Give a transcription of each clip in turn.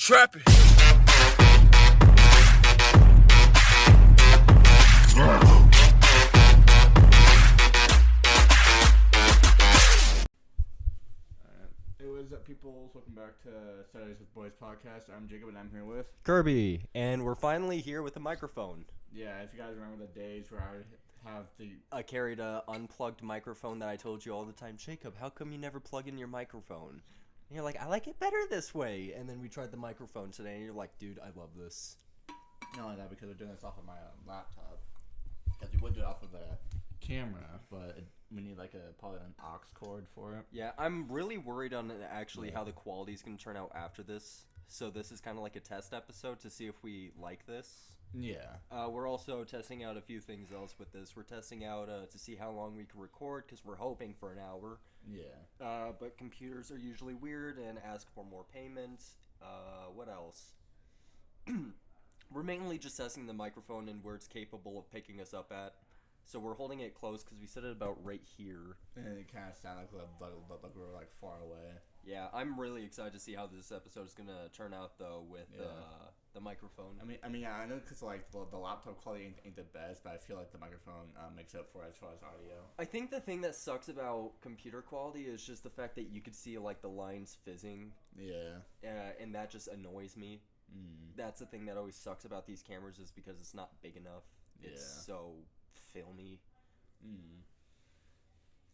trapping. Hey, what is up, people? Welcome back to Saturdays with Boys podcast. I'm Jacob, and I'm here with Kirby, and we're finally here with a microphone. Yeah, if you guys remember the days where I carried a unplugged microphone that I told you all the time, Jacob, how come you never plug in your microphone? And you're like, I like it better this way. And then we tried the microphone today, and you're like, dude, I love this. Not only that, because we're doing this off of my laptop. Because we would do it off of the camera, but we need probably an aux cord for it. Yeah, I'm really worried on actually how the quality is going to turn out after this. So this is kind of like a test episode to see if we like this. Yeah. We're also testing out a few things else with this. We're testing out to see how long we can record, because we're hoping for an hour. Yeah. But computers are usually weird and ask for more payment. What else? We're mainly just testing the microphone and where it's capable of picking us up at. So we're holding it close because we set it about right here. And it kind of sounds like we were far away. Yeah, I'm really excited to see how this episode is going to turn out, though, with the microphone. I mean, I know because the laptop quality ain't the best, but I feel like the microphone makes up for it as far as audio. I think the thing that sucks about computer quality is just the fact that you could see the lines fizzing. Yeah. And that just annoys me. That's the thing that always sucks about these cameras, is because it's not big enough. It's so filmy.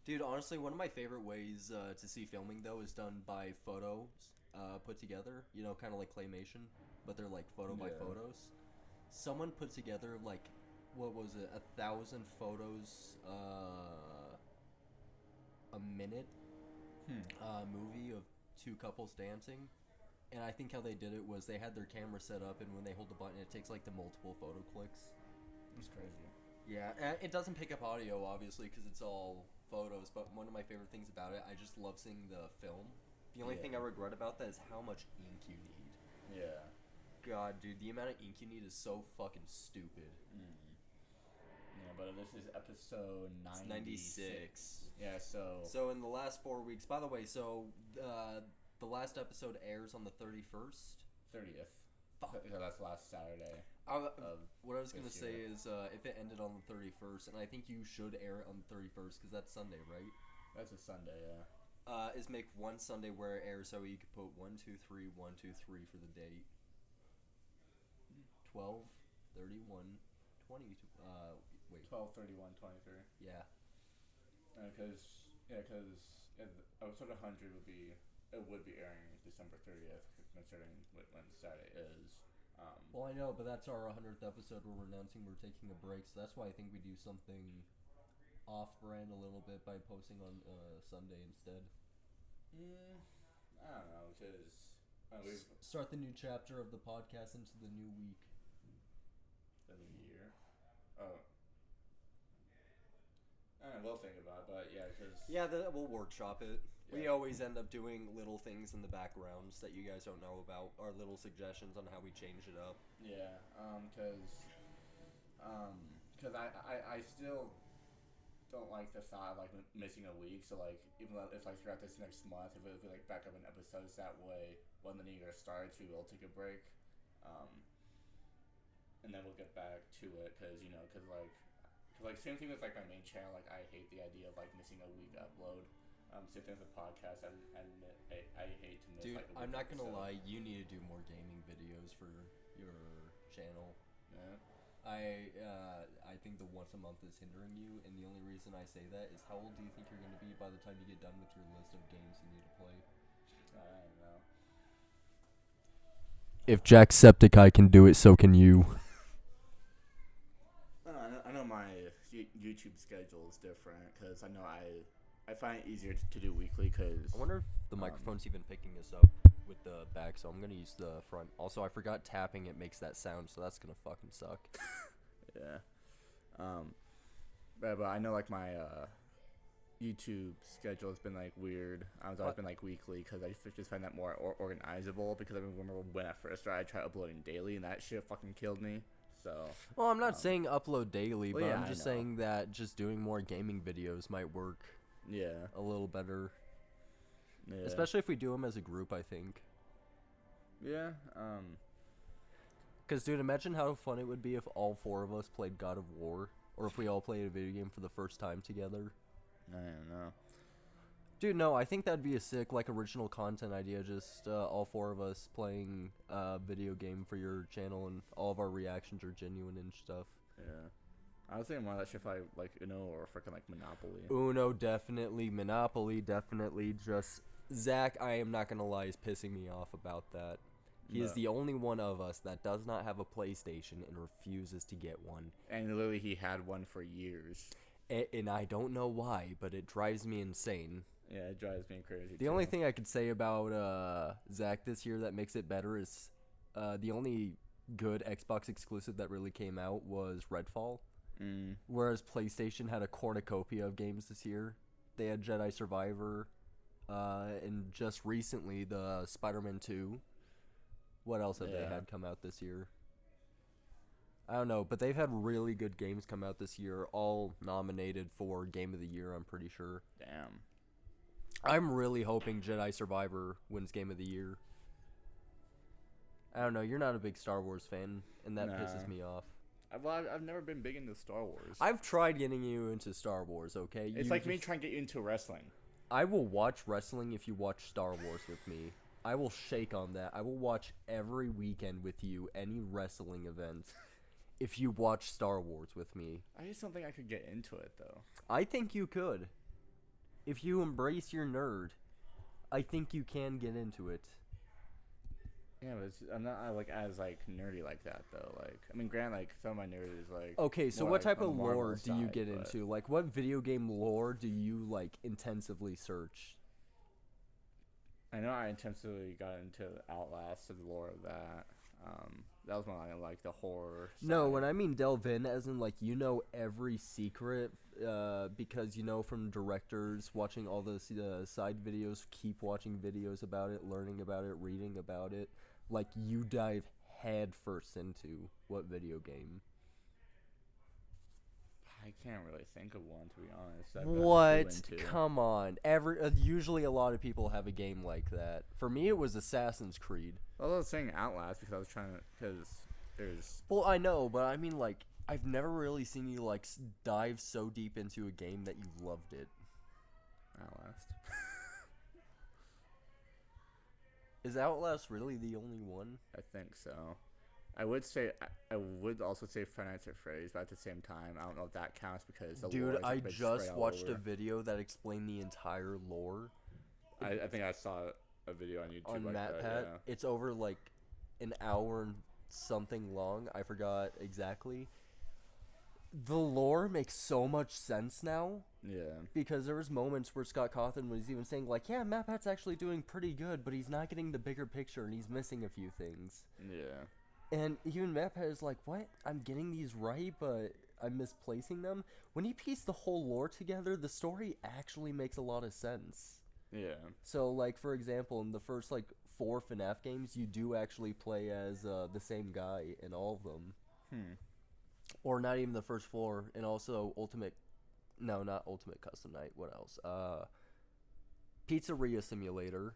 Dude, honestly, one of my favorite ways to see filming, though, is done by photos put together. You know, kind of like claymation, but they're photo by photos. Someone put together what was it, 1,000 photos a minute movie of two couples dancing. And I think how they did it was they had their camera set up, and when they hold the button, it takes the multiple photo clicks. That's crazy. Yeah, and it doesn't pick up audio, obviously, because it's all photos, but one of my favorite things about it, I just love seeing the film. The only thing I regret about that is how much ink you need. Yeah. God, dude, the amount of ink you need is so fucking stupid. Yeah, but this is episode 96. Yeah, So in the last 4 weeks, by the way, the last episode airs on the 31st? 30th. Fuck. So that's last Saturday. What I was going to say is if it ended on the 31st, and I think you should air it on the 31st, because that's Sunday, right? That's a Sunday, yeah. Is make one Sunday where it airs so you could put 1, 2, 3, 1, 2, 3 for the date. 12, 31, 20, wait. 12, 31, 23. Yeah. Because episode 100 would be airing December 30th, considering when Saturday is. Well, I know, but that's our 100th episode where we're announcing we're taking a break, so that's why I think we do something off-brand a little bit by posting on Sunday instead. I don't know, because start the new chapter of the podcast into the new week. The new year? Oh. We'll think about it, but yeah, because... Yeah, we'll workshop it. Yeah. We always end up doing little things in the backgrounds that you guys don't know about, or little suggestions on how we change it up. Yeah, because I still don't like the thought of missing a week. So even though if throughout this next month, if we back up in episodes, that way when the new year starts, we will take a break, and then we'll get back to it. Because same thing with my main channel. I hate the idea of missing a week upload. Same thing with the podcast. I hate to miss. Dude, a week I'm not gonna episode. lie. You need to do more gaming videos for your channel. Yeah. I think the once a month is hindering you, and the only reason I say that is how old do you think you're gonna be by the time you get done with your list of games you need to play? I don't know. If Jacksepticeye can do it, so can you. I know my YouTube schedule is different because I know I find it easier to do weekly because... I wonder if the microphone's even picking us up with the back, so I'm going to use the front. Also, I forgot tapping it makes that sound, so that's going to fucking suck. Yeah. But I know my YouTube schedule has been weird. I've always been weekly because I just find that more organizable because I remember when I first started, I tried uploading daily and that shit fucking killed me. So. Well, I'm not saying upload daily, but I'm just I know. saying that just doing more gaming videos might work. Yeah. A little better. Yeah. Especially if we do them as a group, I think. Yeah. Because, dude, imagine how fun it would be if all four of us played God of War, or if we all played a video game for the first time together. I don't know. Dude, no, I think that'd be a sick, like, original content idea, just all four of us playing a video game for your channel, and all of our reactions are genuine and stuff. Yeah. I was thinking more of that shit like Uno or freaking like Monopoly. Uno, definitely. Monopoly, definitely. Just, Zach, I am not gonna lie, is pissing me off about that. He is the only one of us that does not have a PlayStation and refuses to get one. And literally, he had one for years. And I don't know why, but it drives me insane. Yeah, it drives me crazy. The only thing I could say about Zach this year that makes it better is the only good Xbox exclusive that really came out was Redfall. Whereas PlayStation had a cornucopia of games this year. They had Jedi Survivor, and just recently the Spider-Man 2. What else have they had come out this year? I don't know, but they've had really good games come out this year, all nominated for Game of the Year, I'm pretty sure. Damn. I'm really hoping Jedi Survivor wins Game of the Year. I don't know, you're not a big Star Wars fan, and that pisses me off. I've never been big into Star Wars. I've tried getting you into Star Wars, okay? It's like me trying to get you into wrestling. I will watch wrestling if you watch Star Wars with me. I will shake on that. I will watch every weekend with you any wrestling event if you watch Star Wars with me. I just don't think I could get into it, though. I think you could. If you embrace your nerd, I think you can get into it. Yeah, but I'm not as nerdy like that, though. Like, I mean, granted, like, some of my nerd is like... Okay, so what type of lore do you side, get into? Like, what video game lore do you, like, intensively search? I know I intensively got into Outlast, the lore of that. That was more like the horror side. No, when I mean delve in, as in, like, you know every secret, because you know from directors, watching all those side videos, keep watching videos about it, learning about it, reading about it. Like, you dive head first into what video game? I can't really think of one, to be honest. What? Come on. Usually a lot of people have a game like that. For me, it was Assassin's Creed. Well, I was saying Outlast because I was trying to... Because there's... Well, I know, but I mean, like, I've never really seen you, like, dive so deep into a game that you loved it. Outlast. Is Outlast really the only one? I think so. I would also say Five Nights at Freddy's, but at the same time, I don't know if that counts because the lore is I a bit just spread all watched over. a video that explained the entire lore. I think I saw a video on YouTube on like MatPat. that. Yeah. It's over like an hour and something long. I forgot exactly. The lore makes so much sense now. Yeah. Because there was moments where Scott Cawthon was even saying like, yeah, MatPat's actually doing pretty good, but he's not getting the bigger picture and he's missing a few things. Yeah. And even MatPat is like, what? I'm getting these right, but I'm misplacing them. When you piece the whole lore together, the story actually makes a lot of sense. Yeah. So, like, for example, in the first, like, 4 FNAF games, you do actually play as the same guy in all of them. Or not even the first 4, and also not Ultimate Custom Night, what else? Pizzeria Simulator,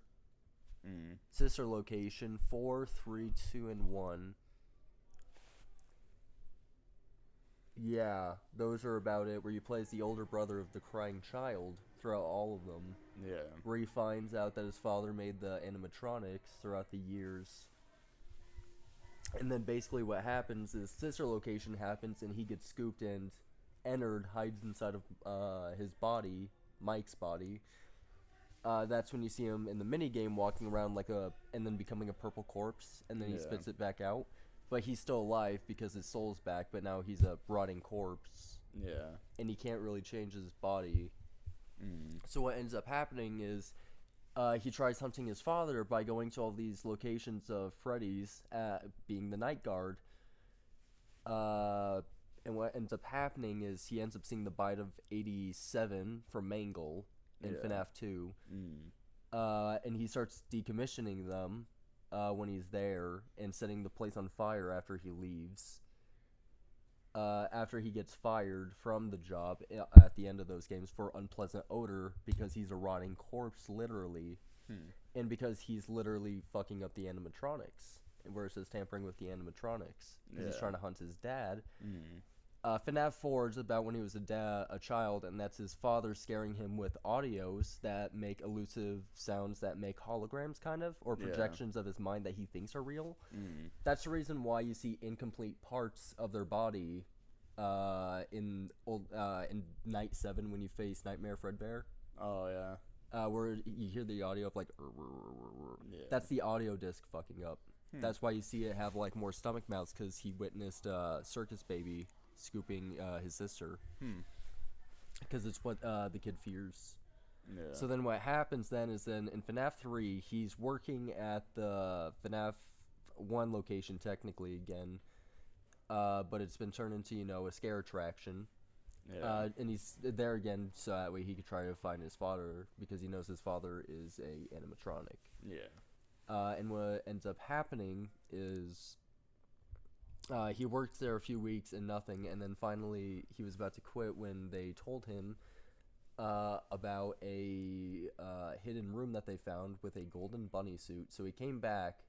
Sister Location, 4, 3, 2, and 1. Yeah, those are about it, where you play as the older brother of the crying child throughout all of them. Yeah. Where he finds out that his father made the animatronics throughout the years. And then basically what happens is Sister Location happens and he gets scooped and Ennard hides inside of his body, Mike's body. That's when you see him in the minigame walking around and then becoming a purple corpse, and then he spits it back out. But he's still alive because his soul's back, but now he's a rotting corpse. Yeah. And he can't really change his body. So what ends up happening is he tries hunting his father by going to all these locations of Freddy's, being the night guard. And what ends up happening is he ends up seeing the bite of 87 from Mangle in FNAF 2. And he starts decommissioning them when he's there and setting the place on fire after he leaves. After he gets fired from the job at the end of those games for unpleasant odor because he's a rotting corpse, literally. And because he's literally fucking up the animatronics, where it says tampering with the animatronics, because he's trying to hunt his dad. FNAF 4 is about when he was a child, and that's his father scaring him with audios that make elusive sounds that make holograms, kind of, or projections of his mind that he thinks are real. That's the reason why you see incomplete parts of their body in Night 7 when you face Nightmare Fredbear. Oh, yeah. Where you hear the audio of, like, that's the audio disc fucking up. That's why you see it have, like, more stomach mouths, because he witnessed Circus Baby scooping his sister, because it's what the kid fears. So then what happens then is in FNAF 3 he's working at the FNAF 1 location technically again, but it's been turned into a scare attraction, and he's there again so that way he could try to find his father, because he knows his father is a animatronic. And what ends up happening is he worked there a few weeks and nothing, and then finally he was about to quit when they told him about a hidden room that they found with a golden bunny suit. So he came back,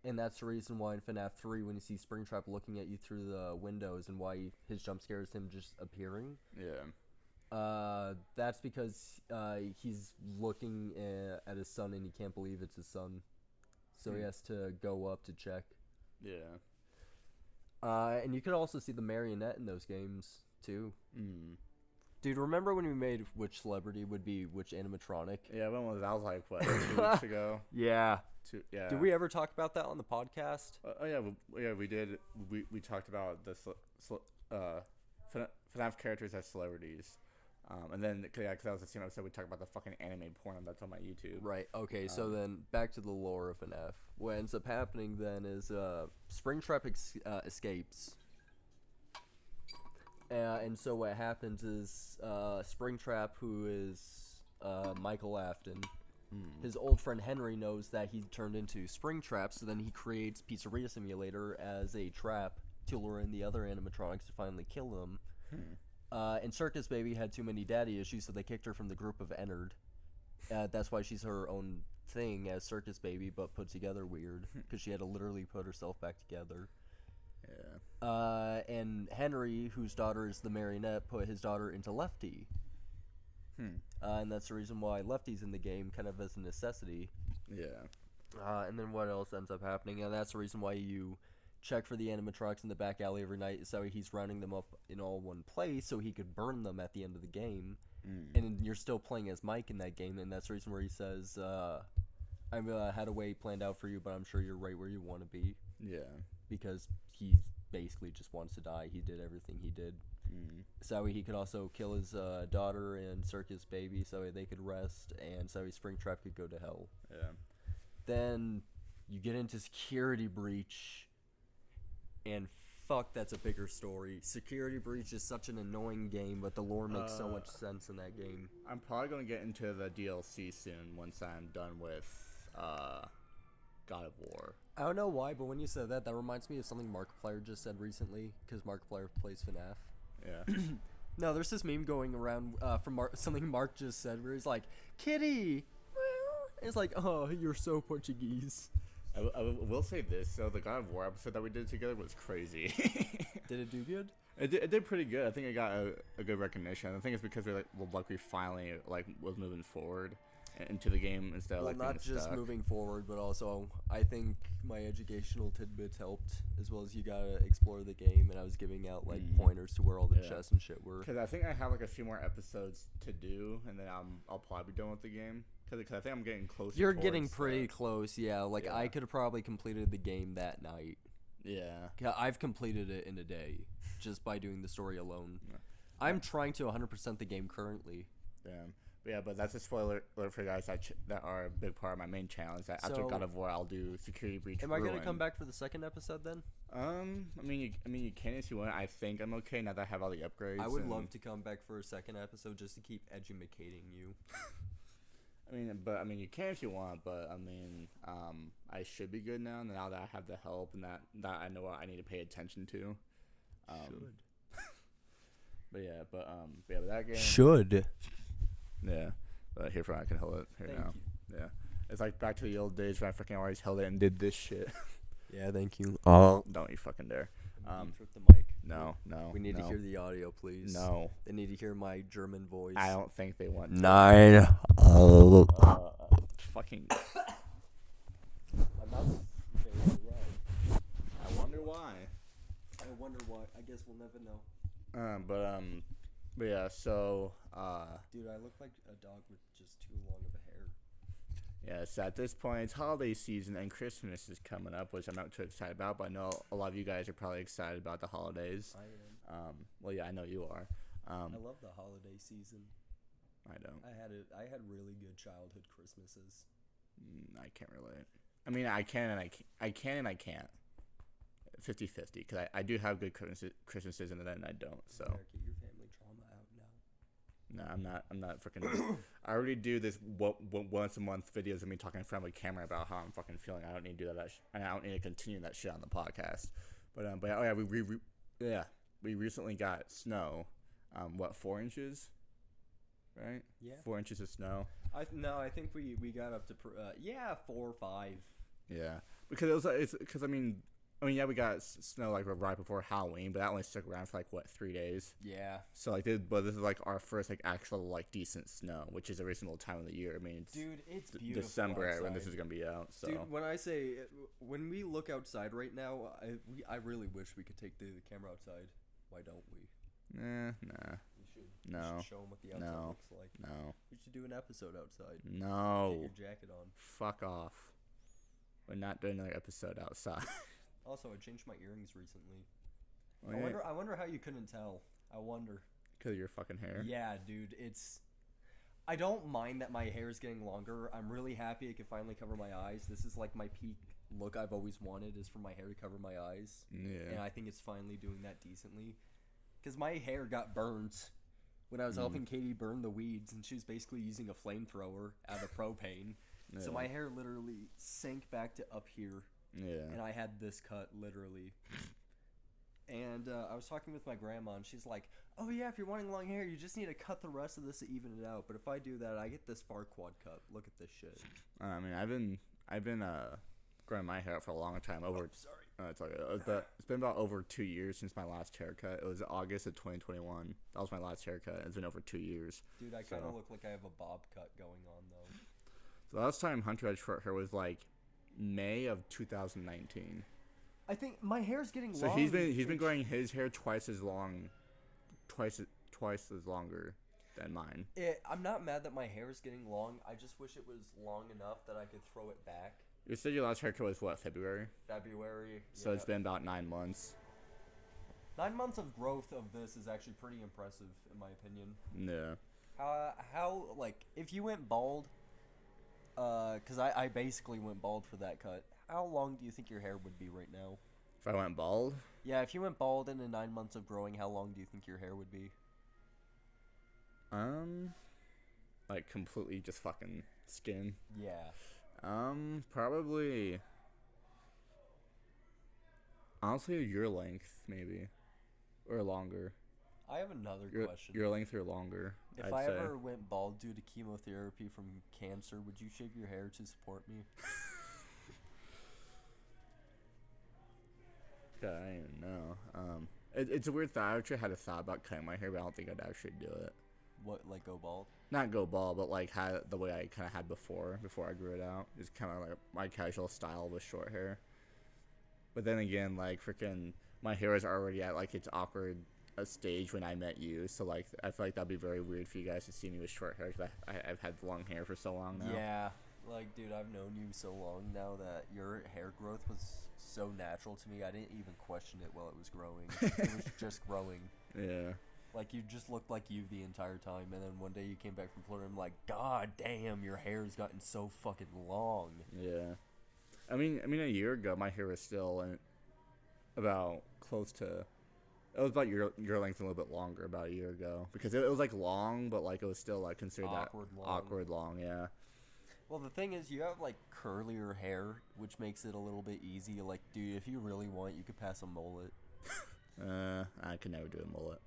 and that's the reason why in FNAF 3 when you see Springtrap looking at you through the windows and why his jump scare is him just appearing. That's because he's looking at his son and he can't believe it's his son. So he has to go up to check. And you could also see the marionette in those games, too. Dude, remember when we made which celebrity would be which animatronic? Yeah, when was that? Was like, what, 2 weeks ago? Yeah. Yeah. Did we ever talk about that on the podcast? We did. We talked about the FNAF characters as celebrities. And then, because that was the same episode, we talked about the fucking anime porn that's on my YouTube. Right, okay, so then back to the lore of FNAF. What ends up happening then is Springtrap escapes. And so what happens is Springtrap, who is Michael Afton, his old friend Henry knows that he turned into Springtrap, so then he creates Pizzeria Simulator as a trap to lure in the other animatronics to finally kill them. And Circus Baby had too many daddy issues, so they kicked her from the group of Ennard. That's why she's her own thing as Circus Baby, but put together weird, because she had to literally put herself back together. And Henry, whose daughter is the marionette, put his daughter into Lefty. And that's the reason why Lefty's in the game, kind of as a necessity. And then what else ends up happening? And that's the reason why you check for the animatronics in the back alley every night, so he's rounding them up in all one place so he could burn them at the end of the game. And you're still playing as Mike in that game, and that's the reason where he says, I had a way planned out for you, but I'm sure you're right where you want to be. Because he basically just wants to die. He did everything he did. So he could also kill his daughter and Circus Baby so they could rest, and so Springtrap could go to hell. Then you get into Security Breach, and fuck, that's a bigger story. Security Breach is such an annoying game, but the lore makes so much sense in that game. I'm probably going to get into the DLC soon once I'm done with God of War. I don't know why, but when you said that reminds me of something Markiplier just said recently, because Markiplier plays FNAF. No, there's this meme going around from something Mark just said where he's like, Kitty! It's like, oh, you're so Portuguese. I will say this, so the God of War episode that we did together was crazy. Did it do good? It did pretty good. I think it got a good recognition. I think it's because we finally was moving forward into the game instead of not just stuck. Moving forward, but also I think my educational tidbits helped, as well as you gotta explore the game, and I was giving out pointers to where all the chests and shit were. Because I think I have a few more episodes to do, and then I'll probably be done with the game. Because I think I'm getting closer. You're getting pretty close, yeah. I could have probably completed the game that night. I've completed it in a day, just by doing the story alone. I'm trying to 100% the game currently. But that's a spoiler alert for you guys that are a big part of my main challenge. That after God of War, I'll do Security Breach. Am I gonna come back for the second episode then? I mean, you can if you want. I think I'm okay now that I have all the upgrades. I would love to come back for a second episode just to keep edumacating you. I mean, you can if you want, but I mean, I should be good now that I have the help and that I know what I need to pay attention to. But that game should. But here, I can hold it here now. It's like back to the old days when I freaking always held it and did this shit. Yeah, thank you. Don't you fucking dare. Trip the mic. No. We need no, to hear the audio, please. No. They need to hear my German voice. I don't think they want to. 9. Fucking. My mouth's very red. I wonder why. I guess we'll never know. But yeah, so, Dude, I look like a dog with just too long of a hair. yeah, so at this point, it's holiday season and Christmas is coming up, which I'm not too excited about, but I know a lot of you guys are probably excited about the holidays. I am. Well, yeah, I know you are. I love the holiday season. I don't. I had really good childhood Christmases. I can't relate. I mean, I can and I can't. 50-50, because I do have good Christmases and then I don't, so. Get your family trauma out now. No, I'm not freaking. I already do this once a month videos of me talking in front of a camera about how I'm fucking feeling. I don't need to do that, and I don't need to continue that shit on the podcast. But yeah, we recently got snow. 4 inches? Right? Yeah. 4 inches of snow. I think we got up to 4 or 5. Yeah, because I mean, yeah, we got snow like right before Halloween, but that only stuck around for 3 days. Yeah. So but this is our first actual decent snow, which is a reasonable time of the year. I mean, it's dude, it's beautiful December outside. when this is gonna be out. So. Dude, when we look outside right now, I really wish we could take the camera outside. Why don't we? Nah. We should. No. We should show them what the outside looks like. No. We should do an episode outside. No. Get your jacket on. Fuck off. We're not doing another episode outside. Also, I changed my earrings recently. Oh, I wonder how you couldn't tell. I wonder. Because of your fucking hair? Yeah, dude, I don't mind that my hair is getting longer. I'm really happy it can finally cover my eyes. This is my peak look I've always wanted is for my hair to cover my eyes. Yeah. And I think it's finally doing that decently. Because my hair got burned when I was helping Katie burn the weeds, and she was basically using a flamethrower out of propane. Yeah. So my hair literally sank back to up here. Yeah. And I had this cut, literally. And I was talking with my grandma, and she's like, oh, yeah, if you're wanting long hair, you just need to cut the rest of this to even it out. But if I do that, I get this far quad cut. Look at this shit. I mean, I've been growing my hair out for a long time. Sorry. It's okay. It's been about over 2 years since my last haircut. It was August of 2021. That was my last haircut. It's been over 2 years. Dude, I kind of look like I have a bob cut going on, though. So the last time Hunter had short hair was May of 2019. I think my hair's getting long. So he's been growing his hair twice as longer than mine. I'm not mad that my hair is getting long. I just wish it was long enough that I could throw it back. You said your last haircut was what, February? February. So yeah. It's been about 9 months. 9 months of growth of this is actually pretty impressive, in my opinion. Yeah. How if you went bald, because I basically went bald for that cut. How long do you think your hair would be right now? If I went bald? Yeah, if you went bald in the 9 months of growing, how long do you think your hair would be? Completely just fucking skin. Yeah. Probably. Honestly, your length, maybe. Or longer. I have another question. Your length or longer. If I ever went bald due to chemotherapy from cancer, would you shave your hair to support me? God, I don't even know. It's a weird thought. I actually had a thought about cutting my hair, but I don't think I'd actually do it. What, go bald? Not go bald, but the way I kind of had before I grew it out. It's kind of my casual style with short hair. But then again, freaking my hair is already at its awkward a stage when I met you. So I feel like that'd be very weird for you guys to see me with short hair because I've had long hair for so long now. Yeah, dude, I've known you so long now that your hair growth was so natural to me. I didn't even question it while it was growing. It was just growing. Yeah. You just looked like you the entire time, and then one day you came back from Florida, and I'm like, God damn, your hair's gotten so fucking long. Yeah. I mean, a year ago, my hair was still about close to. It was about your length and a little bit longer about a year ago because it was long, but it was still considered awkward long. Yeah. Well, the thing is, you have curlier hair, which makes it a little bit easy. Dude, if you really want, you could pass a mullet. I could never do a mullet.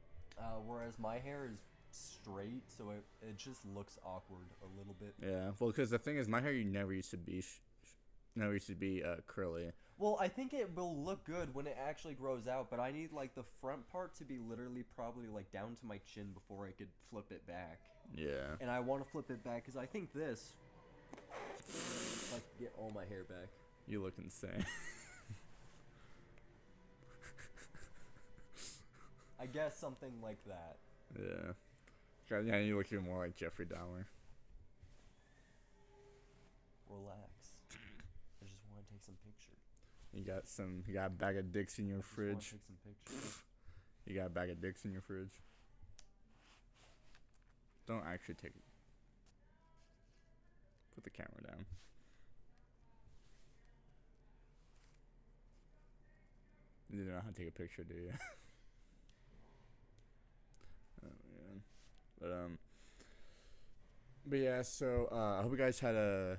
Whereas my hair is straight, so it just looks awkward a little bit. Yeah. Well, because the thing is, my hair never used to be curly. Well, I think it will look good when it actually grows out, but I need like the front part to be literally probably like down to my chin before I could flip it back. Yeah. And I want to flip it back because I think this, like, get all my hair back. You look insane. I guess something like that. Yeah. God, yeah, you look even more like Jeffrey Dahmer. Relax. I just want to take some pictures. You got a bag of dicks in your fridge. Take some pictures. You got a bag of dicks in your fridge. Don't actually take it. Put the camera down. You don't know how to take a picture, do you? Oh man. But yeah, so I hope you guys had a.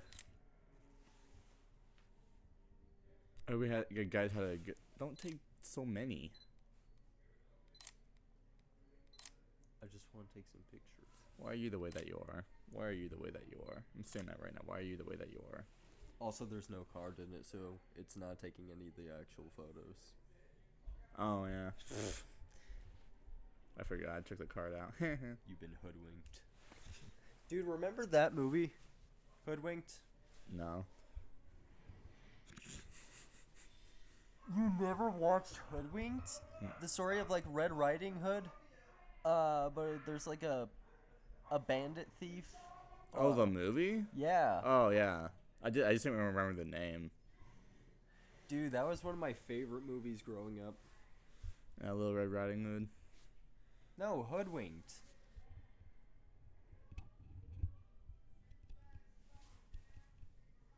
I hope you guys had a good. Don't take so many. I just want to take some pictures. Why are you the way that you are? Why are you the way that you are? I'm saying that right now. Why are you the way that you are? Also, there's no card in it, so it's not taking any of the actual photos. Oh yeah. I forgot I took the card out. You've been hoodwinked. Dude, remember that movie? Hoodwinked? No. You never watched Hoodwinked? The story of like Red Riding Hood? But there's like a bandit thief. Oh, the movie? Yeah. Oh yeah. I just didn't remember the name. Dude, that was one of my favorite movies growing up. Yeah, Little Red Riding Hood. No, Hoodwinked.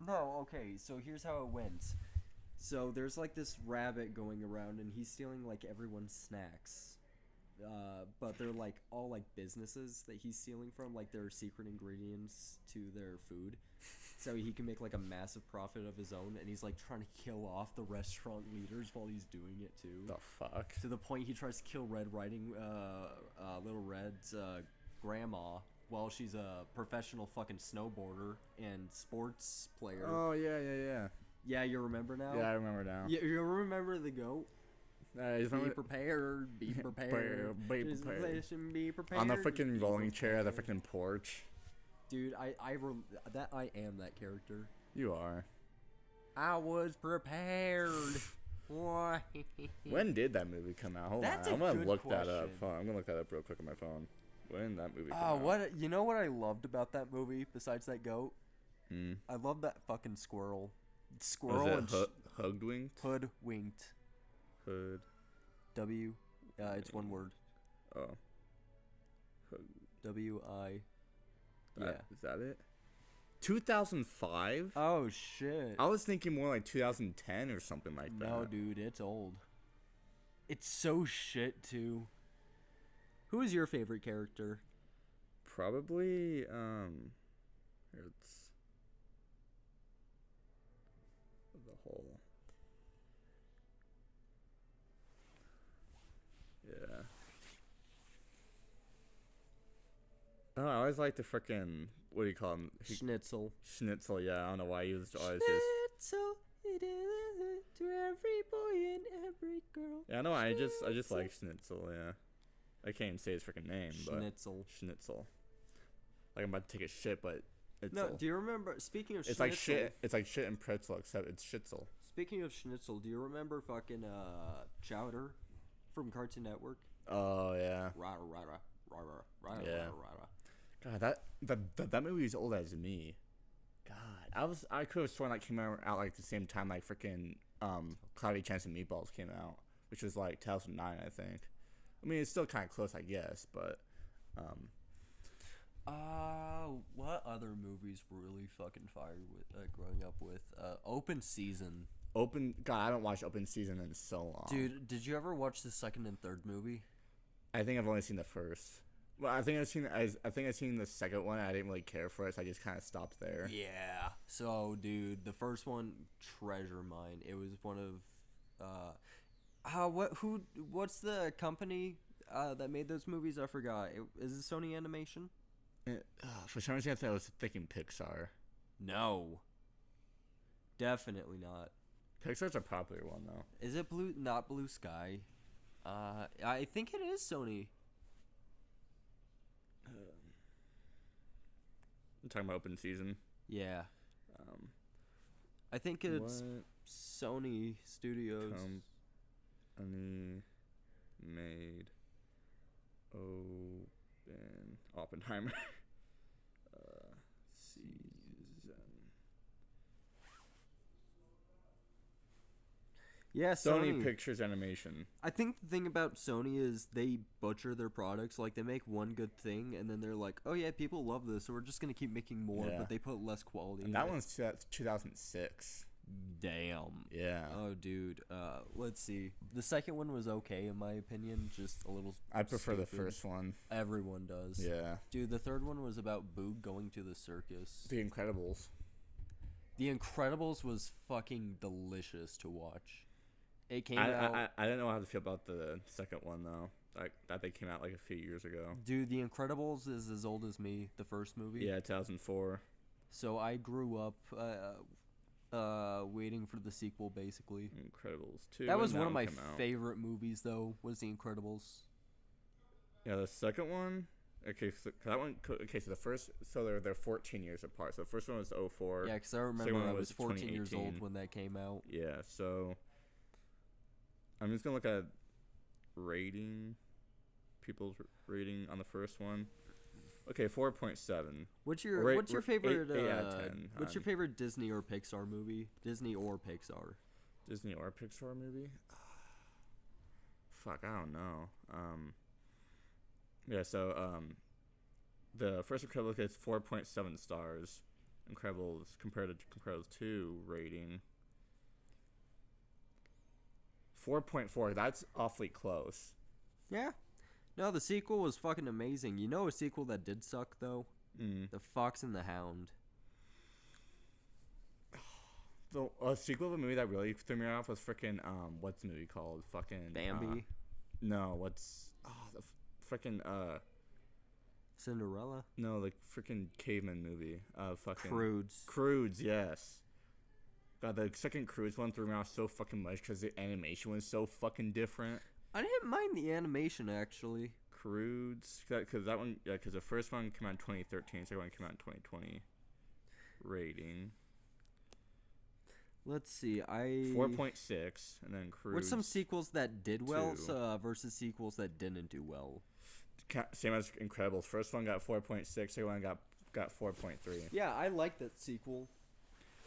No, okay, so here's how it went. So there's like this rabbit going around and he's stealing like everyone's snacks. But they're like all like businesses that he's stealing from, like their secret ingredients to their food. So he can make like a massive profit of his own, and he's like trying to kill off the restaurant leaders while he's doing it too. The fuck? To the point he tries to kill Little Red's grandma while she's a professional fucking snowboarder and sports player. Oh yeah. Yeah, you remember now? Yeah, I remember now. You remember the goat? Be prepared. Be prepared. Be prepared. Listen, be prepared. On the freaking rolling chair, the freaking porch. Dude, I am that character. You are. I was prepared. When did that movie come out? Hold That's on, a I'm gonna good look that up. question. Hold on, I'm gonna look that up real quick on my phone. When did that movie come out? What you know what I loved about that movie besides that goat? Hmm. I love that fucking squirrel. Was it Hoodwinked? Hoodwinked. Hood. W. It's one word. Oh. W-I. Yeah. Is that it? 2005? Oh shit. I was thinking more like 2010 or something like that. No, dude, it's old. It's so shit too. Who is your favorite character? Probably it's the whole. Yeah. Oh, I always like the frickin' what do you call him? Schnitzel. Schnitzel, yeah. I don't know why he was always just. Schnitzel, it is to every boy and every girl. Yeah, I know. I just like Schnitzel. Yeah. I can't even say his freaking name, Schnitzel. but Schnitzel. Like I'm about to take a shit, but it's No, do you remember? Speaking of it's Schnitzel, like shit. It's like shit and pretzel, except it's Schnitzel. Speaking of Schnitzel, do you remember fucking Chowder from Cartoon Network? Oh yeah. Yeah. God, that movie is old as me. God, I could have sworn that came out like the same time like freaking Cloudy Chance and Meatballs came out, which was like 2009, I think. I mean, it's still kind of close, I guess, but what other movies were really fucking fire with growing up with? Open Season. God, I haven't watched Open Season in so long. Dude, did you ever watch the second and third movie? I think I've only seen the first. Well, I think I've seen the second one. I didn't really care for it, so I just kind of stopped there. Yeah. So, dude, the first one, treasure mine. It was one of, what's the company? that made those movies? I forgot. Is it Sony Animation? For some reason, I was thinking Pixar. No. Definitely not. Pixar's a popular one, though. Is it Blue? Not Blue Sky. I think it is Sony. I'm talking about open season. Yeah. I think it's What Sony Studios. Company made open Oppenheimer season. Yeah, Sony Pictures Animation. I think the thing about Sony is they butcher their products. Like, they make one good thing, and then they're like, oh, yeah, people love this, so we're just going to keep making more, Yeah. but they put less quality And that one's 2006. Damn. Yeah. Oh, dude. Let's see. The second one was okay, in my opinion. Just a little I prefer the stupid. first one. Everyone does. Yeah. Dude, the third one was about Boog going to the circus. The Incredibles. The Incredibles was fucking delicious to watch. It came out... I don't know how to feel about the second one, though. Like, that they came out, like, a few years ago. Dude, The Incredibles is as old as me, the first movie. Yeah, 2004. So I grew up waiting for the sequel, basically. Incredibles 2. That was when one of my came out. favorite movies, though, was The Incredibles. Yeah, the second one... Okay, so that one... Okay, so the first... So they're 14 years apart. So the first one was 04. Yeah, because I Second remember one I was 14 years 2018. old when that came out. Yeah, so... I'm just gonna look at rating, people's rating on the first one. Okay, 4.7. What's your favorite? 8 out of 10. What's your favorite Disney or Pixar movie? Disney or Pixar? Disney or Pixar movie? Fuck, I don't know. Yeah, so the first Incredibles gets 4.7 stars. Incredibles compared to Incredibles 2 rating 4.4. That's awfully close. Yeah. No, the sequel was fucking amazing. You know a sequel that did suck, though? The Fox and the Hound. The sequel of a movie that really threw me off was freaking what's the movie called? Fucking Bambi. No, what's the freaking Cinderella. no, the freaking caveman movie. Fucking Croods. Croods, yes. God, the second Croods one threw me off so fucking much because the animation was so fucking different. I didn't mind the animation, actually. Croods, because that one, yeah, because the first one came out in 2013, second one came out in 2020. Rating Let's see, 4.6, and then Croods. What's some sequels that did well 2. Versus sequels that didn't do well? Same as Incredibles. First one got 4.6, second one got 4.3. Yeah, I like that sequel.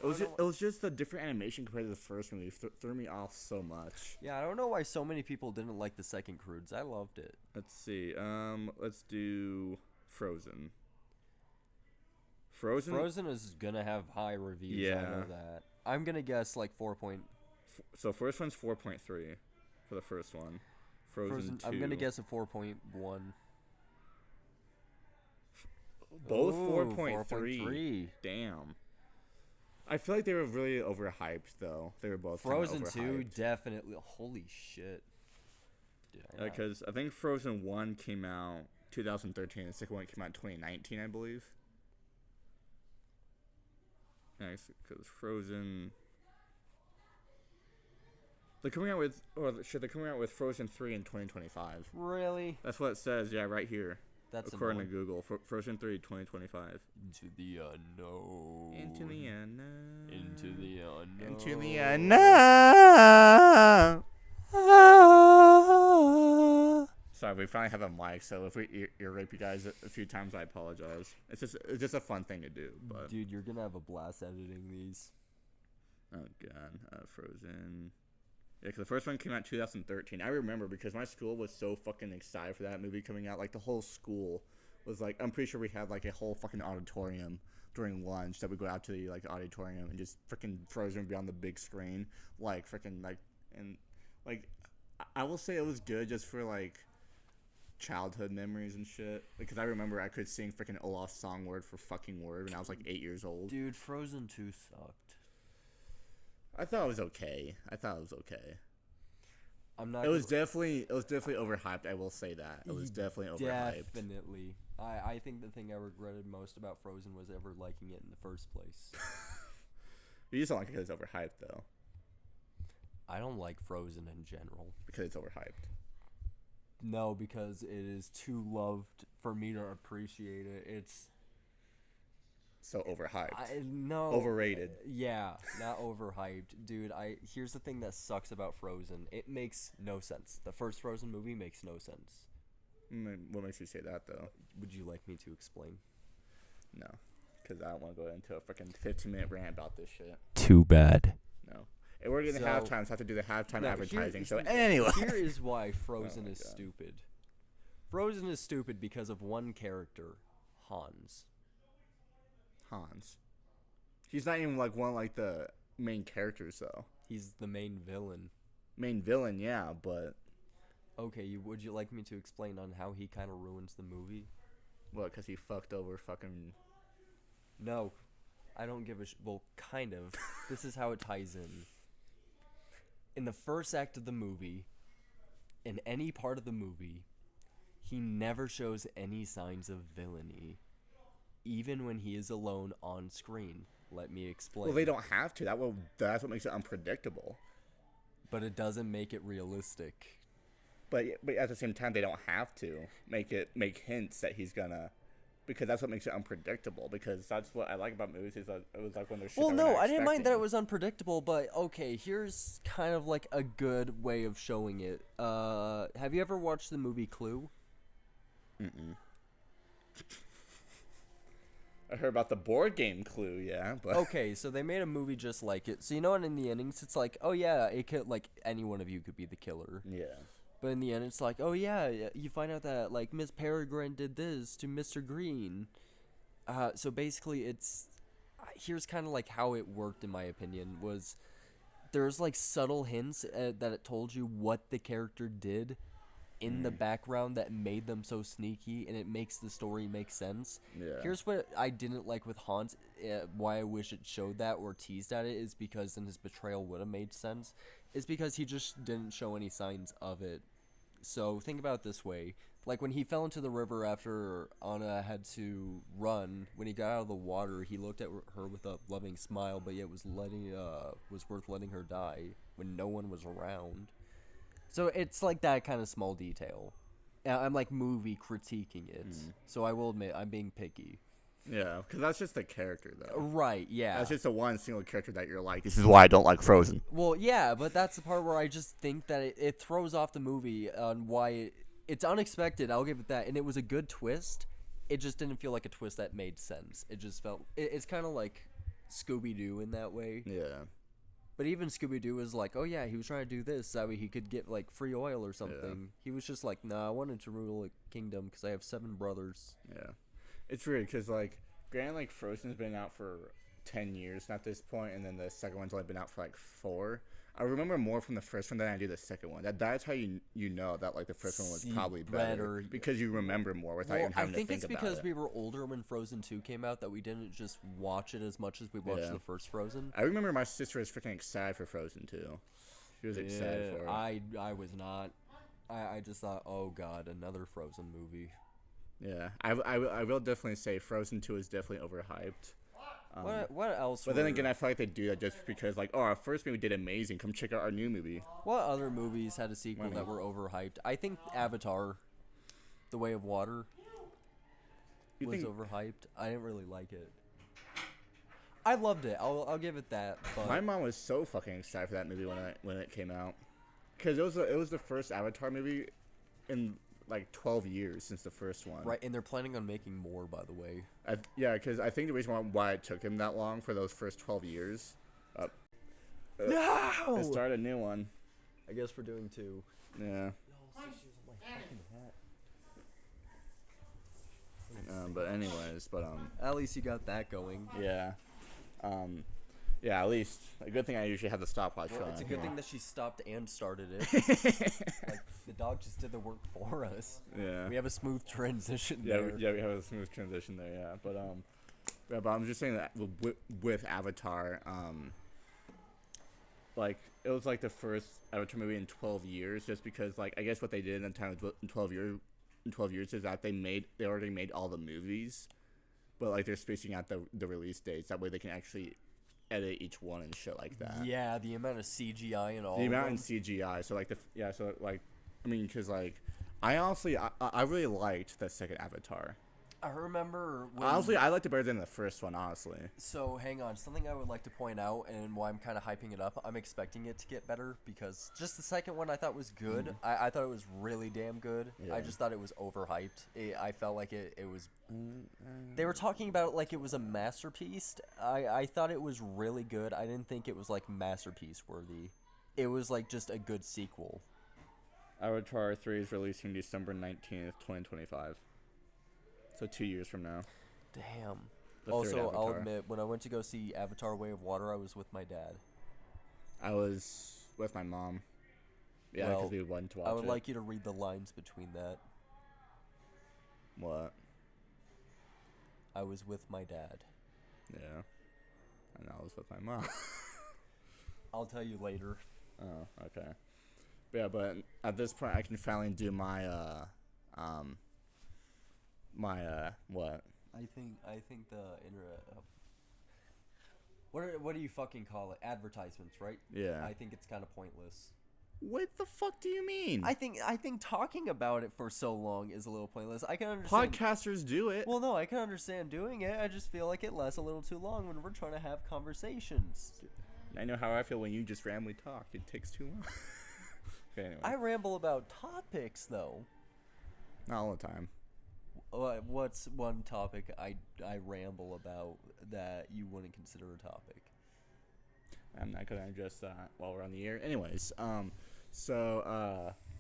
It was just a different animation compared to the first movie. Threw me off so much. Yeah, I don't know why so many people didn't like the second Croods. I loved it. Let's see. Let's do Frozen. Frozen is gonna have high reviews. Yeah. I know that. I'm gonna guess like 4 point. So first one's 4.3 for the first one. Frozen 2. I'm gonna guess a 4.1. Both Ooh, 4.3. Damn. I feel like they were really overhyped, though. They were both Frozen 2, overhyped. definitely. Holy shit. Because I think Frozen 1 came out 2013, and the second one came out 2019, I believe. Because Frozen... They're coming out with... they're coming out with Frozen 3 in 2025. Really? That's what it says, yeah, right here. That's according annoying. to Google. Frozen 3 2025. Into the unknown. Into the unknown. Into the unknown. Into the unknown. Sorry, we finally have a mic, so if we rape you guys a few times, I apologize. It's just a fun thing to do, but... Dude, you're gonna have a blast editing these. Oh, God. Frozen... Yeah, because the first one came out in 2013. I remember because my school was so fucking excited for that movie coming out. Like, the whole school was like... I'm pretty sure we had, like, a whole fucking auditorium during lunch that we go out to the, like, auditorium and just freaking Frozen would be on the big screen. Like, freaking, like... And, like, I will say it was good just for, like... childhood memories and shit, because I remember I could sing freaking Olaf's song word for fucking word when I was like 8 years old. Dude, Frozen 2 sucked. I thought it was okay. I'm not. It was definitely overhyped. I will say that it was definitely overhyped. Definitely. I think the thing I regretted most about Frozen was ever liking it in the first place. You just don't like it because it's overhyped, though. I don't like Frozen in general. Because it's overhyped. No, because it is too loved for me to appreciate it. It's so overhyped. No. Overrated. Yeah, not overhyped. Dude, here's the thing that sucks about Frozen. It makes no sense. The first Frozen movie makes no sense. What makes you say that, though? Would you like me to explain? No, because I don't want to go into a freaking 15-minute rant about this shit. Too bad. No. And we're getting halftime, so I have to do the halftime advertising. So anyway. Here is why Frozen is stupid. Frozen is stupid because of one character, Hans. He's not even like one of like the main characters, though. He's the main villain. Main villain, yeah, but... Okay, would you like me to explain on how he kind of ruins the movie? What, because he fucked over fucking... No, I don't give a well, kind of. This is how it ties in. In the first act of the movie, in any part of the movie, he never shows any signs of villainy. Even when he is alone on screen. Let me explain. Well, they don't have to. That's what makes it unpredictable. But it doesn't make it realistic. But at the same time, they don't have to make hints that he's gonna, because that's what makes it unpredictable. Because that's what I like about movies is that it was like when they're. Well, no, I didn't mind that it was unpredictable, but okay, here's kind of like a good way of showing it. Have you ever watched the movie Clue? Mm-mm. I heard about the board game Clue, yeah, but... Okay, so they made a movie just like it. So you know what, in the endings, it's like, oh yeah, it could, like, any one of you could be the killer. Yeah. But in the end, it's like, oh yeah, you find out that, like, Miss Peregrine did this to Mr. Green. So basically, it's... Here's kind of, like, how it worked, in my opinion, was... There's, like, subtle hints that it told you what the character did in the background that made them so sneaky, and it makes the story make sense. Yeah. Here's what I didn't like with Hans, why I wish it showed that or teased at it, is because then his betrayal would have made sense, is because he just didn't show any signs of it. So think about it this way. Like when he fell into the river after Anna had to run, when he got out of the water, he looked at her with a loving smile, but yet was worth letting her die when no one was around. So it's like that kind of small detail. I'm like movie critiquing it. So I will admit I'm being picky. Yeah, because that's just the character, though. Right, yeah. That's just the one single character that you're like, this is why I don't like Frozen. Well, yeah, but that's the part where I just think that it throws off the movie on why it's unexpected, I'll give it that. And it was a good twist. It just didn't feel like a twist that made sense. It just felt... It's kind of like Scooby-Doo in that way. Yeah. But even Scooby-Doo was like, oh yeah, he was trying to do this, that way he could get, like, free oil or something. Yeah. He was just like, nah, I wanted to rule a kingdom because I have 7 brothers. Yeah. It's weird because, like, granted, like, Frozen's been out for 10 years at this point, and then the second one's only been out for, like, 4. I remember more from the first one than I do the second one. That's how you know that, like, the first one was probably better. Because you remember more without even having to think about it. I think it's because we were older when Frozen 2 came out that we didn't just watch it as much as we watched the first Frozen. I remember my sister was freaking excited for Frozen 2. She was excited for it. I was not. I just thought, oh god, another Frozen movie. Yeah, I will definitely say Frozen 2 is definitely overhyped. What else? But then again, I feel like they do that just because, like, oh, our first movie did amazing. Come check out our new movie. What other movies had a sequel that were overhyped? I think Avatar, The Way of Water, was overhyped. I didn't really like it. I loved it. I'll give it that. But my mom was so fucking excited for that movie when it came out, because it was the first Avatar movie in like 12 years since the first one. Right, and they're planning on making more, by the way. Yeah, because I think the reason why it took him that long for those first 12 years... no! Let's start a new one. I guess we're doing 2. Yeah. But anyways, at least you got that going. Yeah. Yeah, at least. A good thing I usually have the stopwatch on. It's a good thing that she stopped and started it. Like, the dog just did the work for us. Yeah. We have a smooth transition there. Yeah, we have a smooth transition there, yeah. But I'm just saying that with Avatar, like it was like the first Avatar movie in 12 years, just because like I guess what they did in the time in 12 years is that they already made all the movies, but like they're spacing out the release dates that way they can actually edit each one and shit like that. Yeah, the amount of CGI and all. The of amount them. in CGI. So like so like I mean, because like I honestly I really liked the second Avatar. I remember when, Honestly, I liked it better than the first one, honestly. So, hang on. Something I would like to point out, and why I'm kind of hyping it up, I'm expecting it to get better, because just the second one I thought was good. I thought it was really damn good. Yeah. I just thought it was overhyped. I felt like it was... They were talking about it like it was a masterpiece. I thought it was really good. I didn't think it was, like, masterpiece worthy. It was, like, just a good sequel. Avatar 3 is releasing December 19th, 2025. So 2 years from now. Damn. The third Also, I'll Avatar. admit, when I went to go see Avatar Way of Water, I was with my dad. I was with my mom. Yeah, because we went to watch it. I would like you to read the lines between that. What? I was with my dad. Yeah. And I was with my mom. I'll tell you later. Oh, okay. But yeah, but at this point, I can finally do my, what? I think the internet. What do you fucking call it? Advertisements, right? Yeah. I think it's kind of pointless. What the fuck do you mean? I think talking about it for so long is a little pointless. I can understand. Podcasters do it. Well, no, I can understand doing it. I just feel like it lasts a little too long when we're trying to have conversations. I know how I feel when you just randomly talk. It takes too long. Okay, anyway. I ramble about topics, though. Not all the time. What's one topic I ramble about that you wouldn't consider a topic? I'm not gonna address that while we're on the air. Anyways, so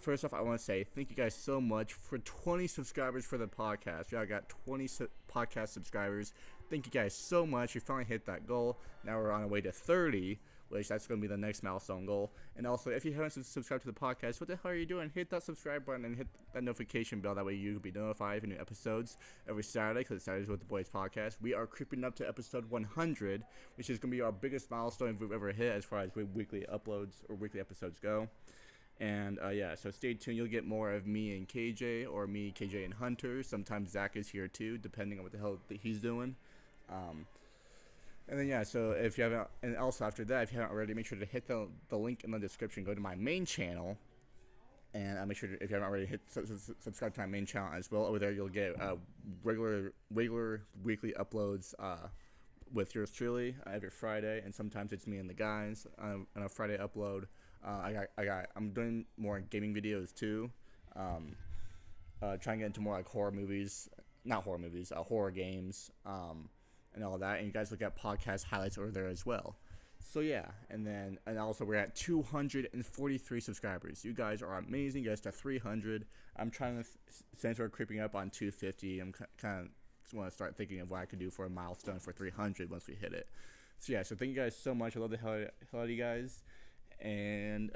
first off, I want to say thank you guys so much for 20 subscribers for the podcast. Yeah, I got 20 podcast subscribers. Thank you guys so much. We finally hit that goal. Now we're on our way to 30, which that's going to be the next milestone goal. And also, if you haven't subscribed to the podcast, what the hell are you doing? Hit that subscribe button and hit that notification bell. That way you will be notified of new episodes every Saturday, because it's Saturdays with the Boys podcast. We are creeping up to episode 100, which is going to be our biggest milestone we've ever hit as far as weekly uploads or weekly episodes go. And so stay tuned. You'll get more of me and KJ, or me, KJ, and Hunter. Sometimes Zach is here too, depending on what the hell he's doing. And then so if you haven't, and also after that, if you haven't already, make sure to hit the link in the description. Go to my main channel, and make sure to, if you haven't already, subscribe to my main channel as well. Over there, you'll get regular weekly uploads with yours truly every Friday, and sometimes it's me and the guys on a Friday upload. I'm doing more gaming videos too. Trying to get into more like horror games. And all that, and you guys look at podcast highlights over there as well. So yeah, and also we're at 243 subscribers. You guys are amazing. You guys to 300. I'm trying to, since we're creeping up on 250, I'm kind of just want to start thinking of what I could do for a milestone for 300 once we hit it. So yeah, so thank you guys so much. I love the hell out of you guys. And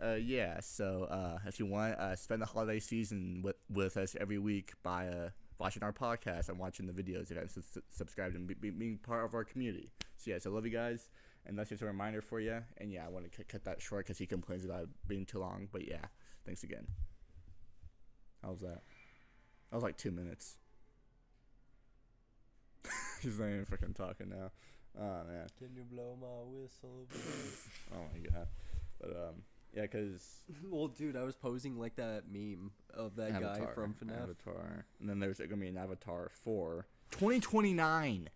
so if you want spend the holiday season with us every week by watching our podcast and watching the videos, if you haven't subscribed and being part of our community. So I love you guys, and that's just a reminder for you. And I want to cut that short because he complains about it being too long. But yeah, thanks again. How was that? That was like 2 minutes. He's not even freaking talking now. Oh man. Can you blow my whistle? Oh my god. But yeah, because... Well, dude, I was posing like that meme of that Avatar, guy from FNAF. Avatar. And then there's going to be an Avatar 4. 2029!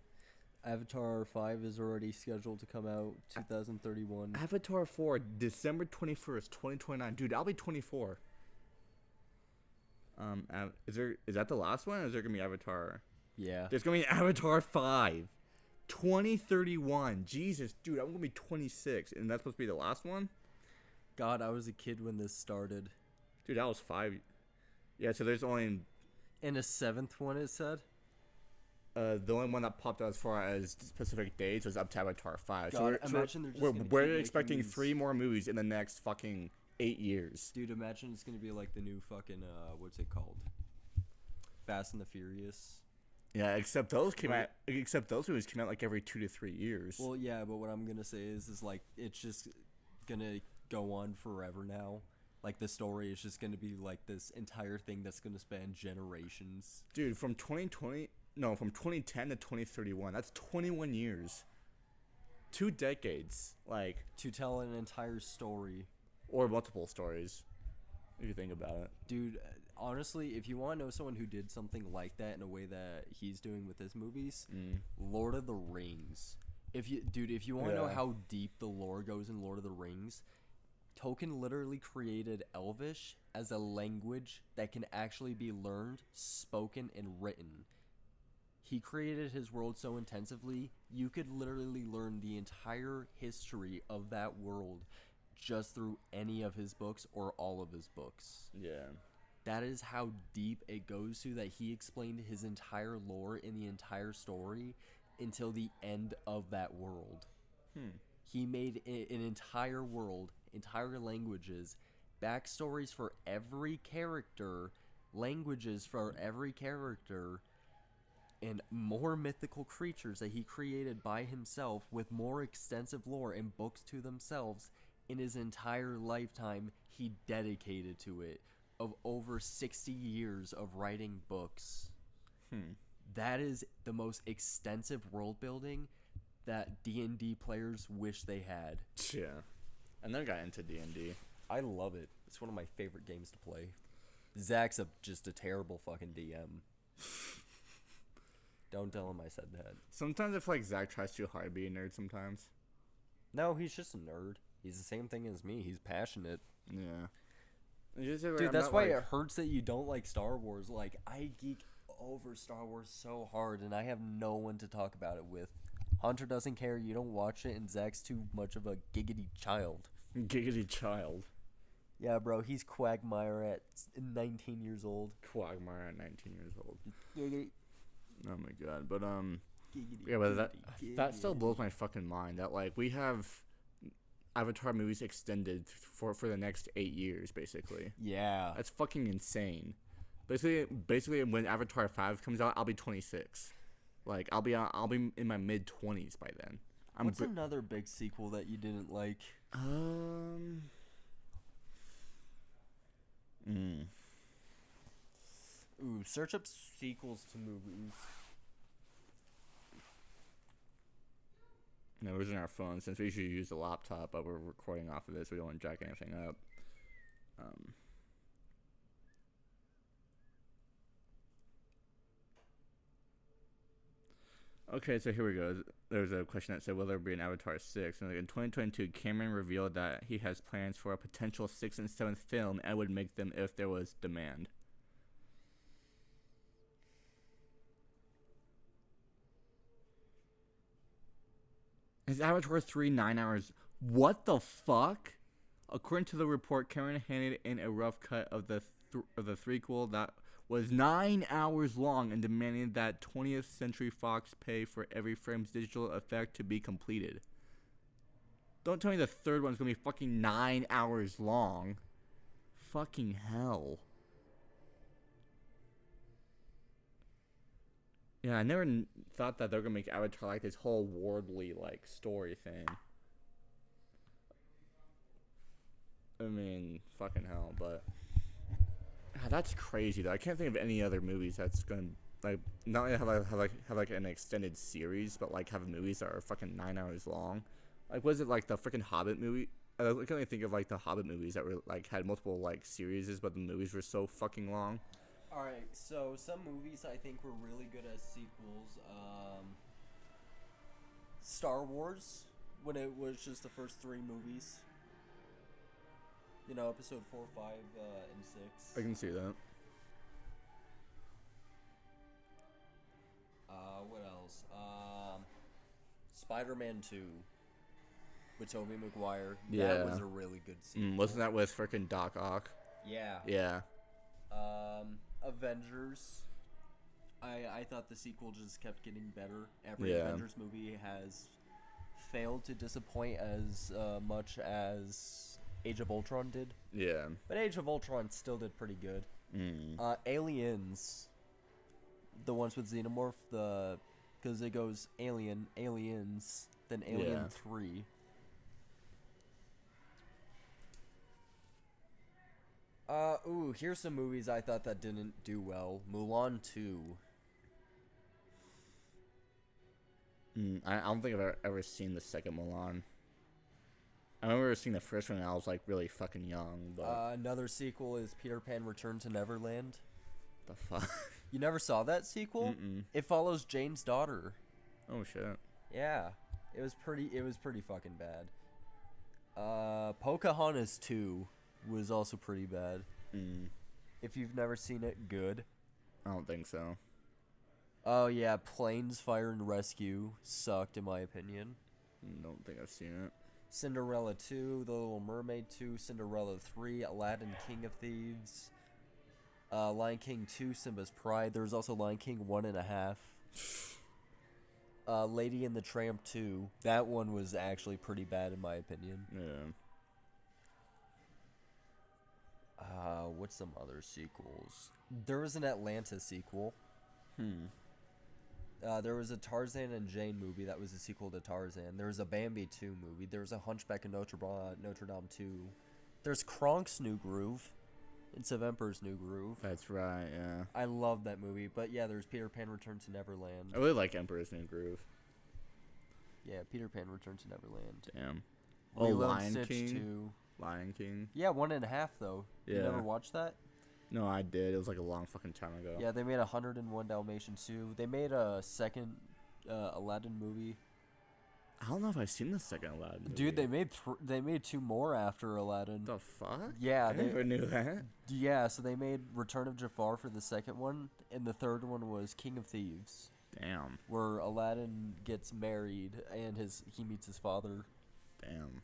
Avatar 5 is already scheduled to come out 2031. Avatar 4, December 21st, 2029. Dude, I'll be 24. Is that the last one, or is there going to be Avatar? Yeah. There's going to be an Avatar 5. 2031. Jesus, dude, I'm going to be 26. And that's supposed to be the last one? God, I was a kid when this started. Dude, that was 5. Yeah, so there's only... And a 7th one, it said? The only one that popped out as far as specific dates was up to Avatar 5. God, so imagine they're just gonna we're keep expecting making 3 more movies in the next fucking 8 years. Dude, imagine it's gonna be like the new fucking, what's it called? Fast and the Furious. Yeah, except those came out. Except those movies came out like every 2 to 3 years. Well, yeah, but what I'm gonna say is like it's just gonna go on forever now. Like the story is just gonna be like this entire thing that's gonna span generations. Dude, from 2020, no, from 2010 to 2031, that's 21 years. 2 decades, like, To tell an entire story. or multiple stories, if you think about it. Dude, honestly, if you want to know someone who did something like that in a way that he's doing with his movies, Lord of the Rings. If you want to know Yeah. how deep the lore goes in Lord of the Rings, Tolkien literally created Elvish as a language that can actually be learned, spoken, and written. He created his world so intensively, you could literally learn the entire history of that world just through any of his books or all of his books. Yeah. That is how deep it goes to, that he explained his entire lore in the entire story until the end of that world. He made an entire world, entire languages, backstories for every character, languages for every character, and more mythical creatures that he created by himself with more extensive lore and books to themselves in his entire lifetime he dedicated to it, of over 60 years of writing books. That is the most extensive world building that D&D players wish they had. Yeah. I never got into D&D. I love it. It's one of my favorite games to play. Zach's just a terrible fucking DM. Don't tell him I said that. Sometimes I feel like Zach tries too hard to be a nerd sometimes. No, he's just a nerd. He's the same thing as me. He's passionate. Yeah. Dude, that's why it hurts that you don't like Star Wars. Like, I geek over Star Wars so hard, and I have no one to talk about it with. Hunter doesn't care. You don't watch it, and Zach's too much of a giggity child. Giggity child. Yeah, bro. He's Quagmire at 19 years old. Quagmire at 19 years old. Giggity. Oh my god. But, Giggity, yeah, but giggity, that still giggity. blows my fucking mind. That, like, we have Avatar movies extended for the next 8 years, basically. Yeah. That's fucking insane. Basically, when Avatar 5 comes out, I'll be 26. Like, I'll be in my mid-20s by then. What's another big sequel that you didn't like? Ooh, search up sequels to movies. No, we're using our phone since we usually use the laptop, but we're recording off of this. We don't want to jack anything up. Okay, so here we go. There's a question that said, will there be an Avatar 6? And like in 2022, Cameron revealed that he has plans for a potential 6th and 7th film and would make them if there was demand. Is Avatar 3 9 hours? What the fuck? According to the report, Cameron handed in a rough cut of the threequel that was 9 hours long and demanded that 20th Century Fox pay for every frame's digital effect to be completed. Don't tell me the third one's gonna be fucking 9 hours long. Fucking hell. Yeah, I never thought that they were gonna make Avatar like this whole worldly like story thing. I mean, fucking hell, but that's crazy though. I can't think of any other movies that's gonna like not only have like an extended series, but like have movies that are fucking 9 hours long. Like, was it like the freaking Hobbit movie? I can only think of like the Hobbit movies that were like had multiple like series, but the movies were so fucking long. Alright, so some movies I think were really good as sequels. Star Wars, when it was just the first 3 movies. You know, episode 4, 5, and 6. I can see that. What else? Spider-Man 2 with Tobey Maguire. Yeah. That was a really good sequel. Wasn't that with freaking Doc Ock? Yeah. Yeah. Avengers. I thought the sequel just kept getting better. Every Yeah. Avengers movie has failed to disappoint as much as Age of Ultron did. Yeah. But Age of Ultron still did pretty good. Aliens. The ones with Xenomorph, because it goes Alien, Aliens, then Alien 3. Here's some movies I thought that didn't do well. Mulan 2. I don't think I've ever seen the second Mulan. I remember seeing the first one and I was like really fucking young. But Another sequel is Peter Pan Return to Neverland. the fuck? You never saw that sequel? Mm-mm. It follows Jane's daughter. Oh shit. Yeah, it was pretty fucking bad. Pocahontas 2 was also pretty bad. If you've never seen it, good. I don't think so. Oh yeah, Planes, Fire and Rescue sucked in my opinion. Don't think I've seen it. Cinderella 2, The Little Mermaid 2, Cinderella 3, Aladdin King of Thieves, Lion King 2, Simba's Pride. There was also Lion King 1.5. Lady and the Tramp 2. That one was actually pretty bad in my opinion. Yeah. What's some other sequels? There was an Atlanta sequel. There was a Tarzan and Jane movie that was a sequel to Tarzan. There was a Bambi 2 movie. There was a Hunchback of Notre Dame 2. There's Kronk's New Groove. It's of Emperor's New Groove. That's right, yeah. I love that movie. But yeah, there's Peter Pan Return to Neverland. I really like Emperor's New Groove. Yeah, Peter Pan Return to Neverland. Damn. Lilo Lion and Stitch King? 2. Lion King. Yeah, 1.5 though. Yeah. You never watched that? No, I did. It was like a long fucking time ago. Yeah, they made 101 Dalmatians 2. They made a second Aladdin movie. I don't know if I've seen the second Aladdin movie. Dude, they made 2 more after Aladdin. The fuck? Yeah, I never knew that. Yeah, so they made Return of Jafar for the second one, and the third one was King of Thieves. Damn. Where Aladdin gets married and he meets his father. Damn.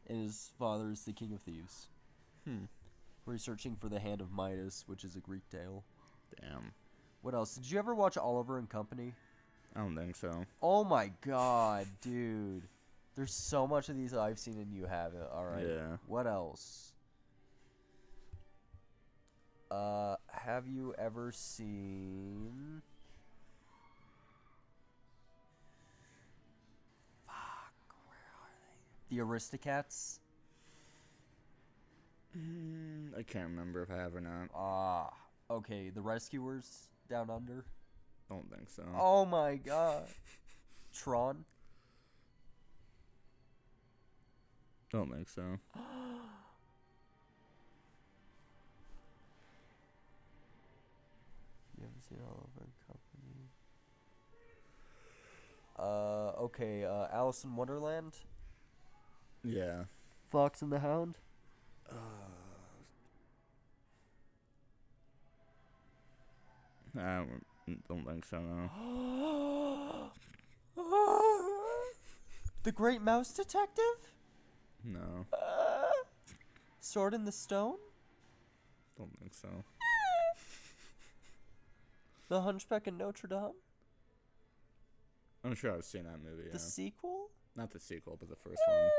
And his father is the King of Thieves. Where he's searching for the Hand of Midas, which is a Greek tale. Damn. What else? Did you ever watch Oliver and Company? I don't think so. Oh my god, dude. There's so much of these I've seen and you haven't. Alright. Yeah. What else? Have you ever seen... Fuck, where are they? The Aristocats? I can't remember if I have or not. Okay, The Rescuers Down Under? Don't think so. Oh my god. Tron? Don't think so. You haven't seen Oliver and Company. Okay, Alice in Wonderland? Yeah. Fox and the Hound? I don't think so, no. The Great Mouse Detective? No. Sword in the Stone? Don't think so. The Hunchback of Notre Dame? I'm sure I've seen that movie, yeah. The sequel? Not the sequel, but the first one.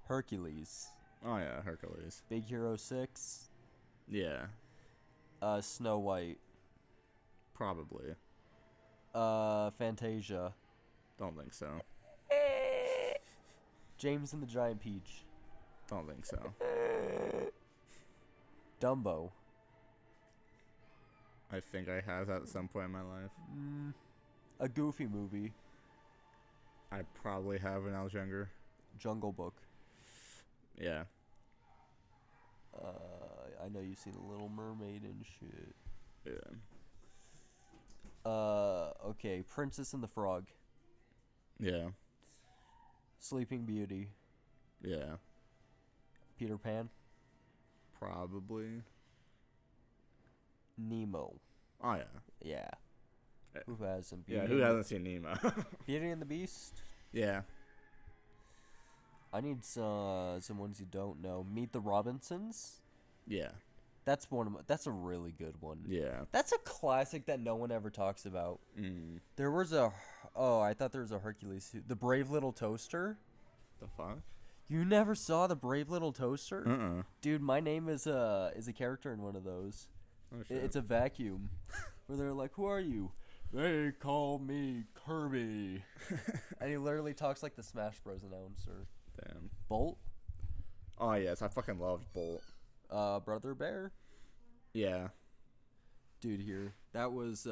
Hercules. Oh, yeah, Hercules. Big Hero 6? Yeah. Snow White. Probably. Fantasia. Don't think so. James and the Giant Peach. Don't think so. Dumbo. I think I have that at some point in my life. A Goofy movie. I probably have when I was younger. Jungle Book. Yeah. I know you've seen The Little Mermaid and shit. Yeah. Okay, Princess and the Frog. Yeah. Sleeping Beauty. Yeah. Peter Pan. Probably. Nemo. Oh, yeah. Yeah. Yeah. Who hasn't? Yeah, who hasn't seen Nemo? Beauty and the Beast. Yeah. I need some ones you don't know. Meet the Robinsons. Yeah. That's that's a really good one. Yeah. That's a classic that no one ever talks about. There was I thought there was a Hercules. The Brave Little Toaster. The fuck? You never saw the Brave Little Toaster? Dude, my name is a character in one of those. Oh, shit. It's a vacuum. Where they're like, who are you? They call me Kirby. And he literally talks like the Smash Bros. Announcer. Damn. Bolt? Oh, yes. I fucking loved Bolt. Brother Bear? Yeah. Dude, here. That's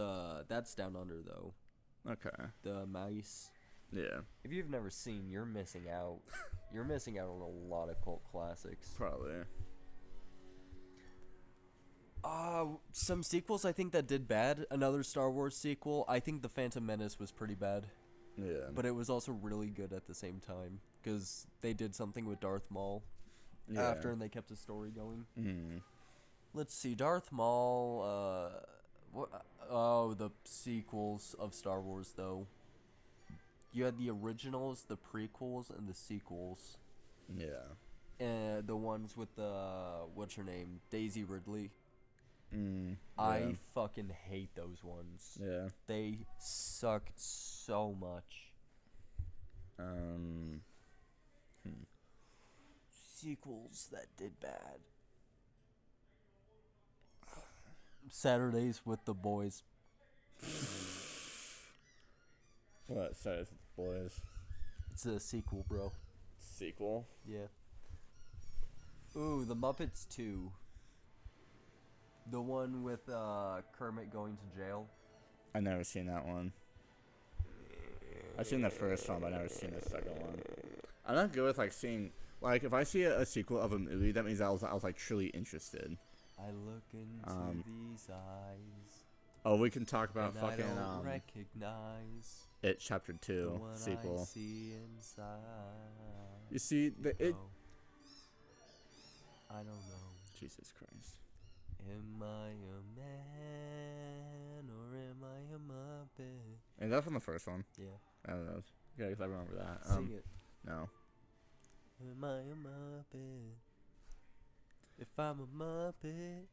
Down Under, though. Okay. The mice. Yeah. If you've never seen, you're missing out. You're missing out on a lot of cult classics. Probably. Some sequels I think that did bad. Another Star Wars sequel. I think The Phantom Menace was pretty bad. Yeah. But it was also really good at the same time. Because they did something with Darth Maul after and they kept the story going. Let's see. Darth Maul, the sequels of Star Wars, though. You had the originals, the prequels, and the sequels. Yeah. And the ones with what's her name? Daisy Ridley. Yeah. I fucking hate those ones. Yeah. They suck so much. Sequels that did bad. Saturdays with the Boys. What? Saturdays with the Boys? It's a sequel, bro. Sequel? Yeah. Ooh, The Muppets 2. The one with Kermit going to jail. I've never seen that one. I've seen the first one, but I've never seen the second one. I'm not good with like seeing like if I see a sequel of a movie, that means I was like truly interested. I look into these eyes. Oh, we can talk about and fucking I don't recognize It Chapter 2 the one sequel. I see inside. You see the It. I don't know. Jesus Christ. Am I a man or am I a muppet? And that's from the first one. Yeah. I don't know. Yeah, 'cause I remember that. Sing it. No. Am I a muppet? If I'm a muppet,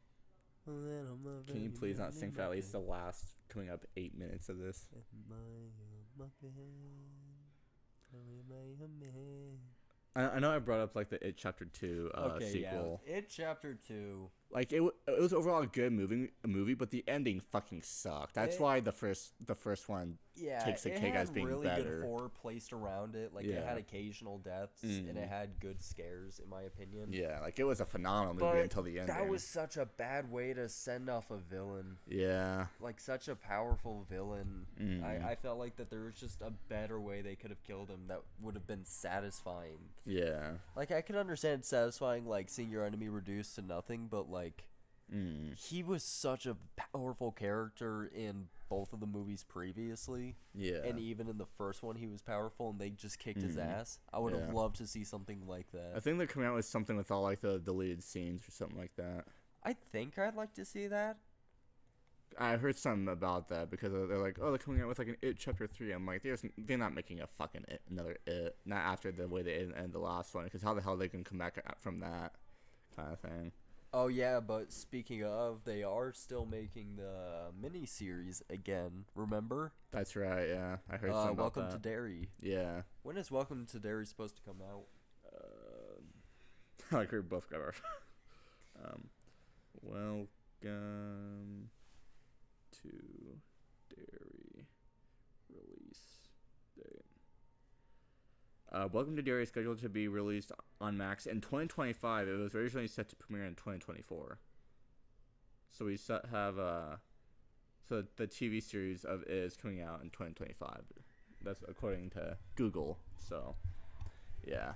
well then I'm a Can you very please not many sing for at least muppet. the last coming up 8 minutes of this? Am I a muppet? Or am I a man? I know I brought up like the It Chapter 2 sequel. Yeah. It Chapter 2. Like it was overall a good movie, but the ending fucking sucked. That's why the first one takes the cake as being really better. Good horror placed around it. Like it had occasional deaths and it had good scares, in my opinion. Yeah, like it was a phenomenal movie until the ending. That was such a bad way to send off a villain. Yeah. Like such a powerful villain. I felt like that there was just a better way they could have killed him that would have been satisfying. Yeah. Like I could understand satisfying like seeing your enemy reduced to nothing, but like he was such a powerful character in both of the movies previously. Yeah. And even in the first one he was powerful and they just kicked his ass. I would have loved to see something like that. I think they're coming out with something with all like the deleted scenes or something like that. I think I'd like to see that. I heard something about that because they're like, oh, they're coming out with like an It Chapter 3. I'm like, they're not making a fucking another It. Not after the way they ended the last one, because how the hell they can come back from that kind of thing. Oh yeah, but speaking of, they are still making the mini-series again, remember? That's right, yeah. I heard something about Welcome that. to Derry. Yeah. When is Welcome to Derry supposed to come out? Like we both got our welcome to Derry release date. Welcome to Derry is scheduled to be released on Max in 2025. It was originally set to premiere in 2024. So we have so the TV series of it is coming out in 2025. That's according to Google. So yeah,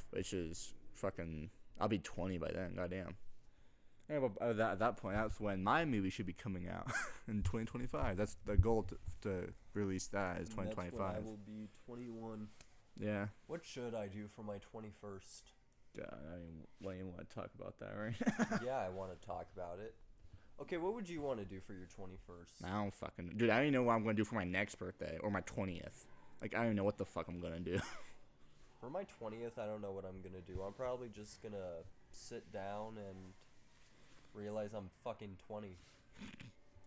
which is fucking. I'll be 20 by then. Goddamn. Yeah, but at that point, that's when my movie should be coming out in 2025. That's the goal to release that is 2025. That's when I will be 21. Yeah. What should I do for my 21st? Yeah, I mean, why do you want to talk about that, right? Yeah, I want to talk about it. Okay, what would you want to do for your 21st? I don't fucking... Dude, I don't even know what I'm going to do for my next birthday or my 20th. Like, I don't even know what the fuck I'm going to do. For my 20th, I don't know what I'm going to do. I'm probably just going to sit down and realize I'm fucking 20.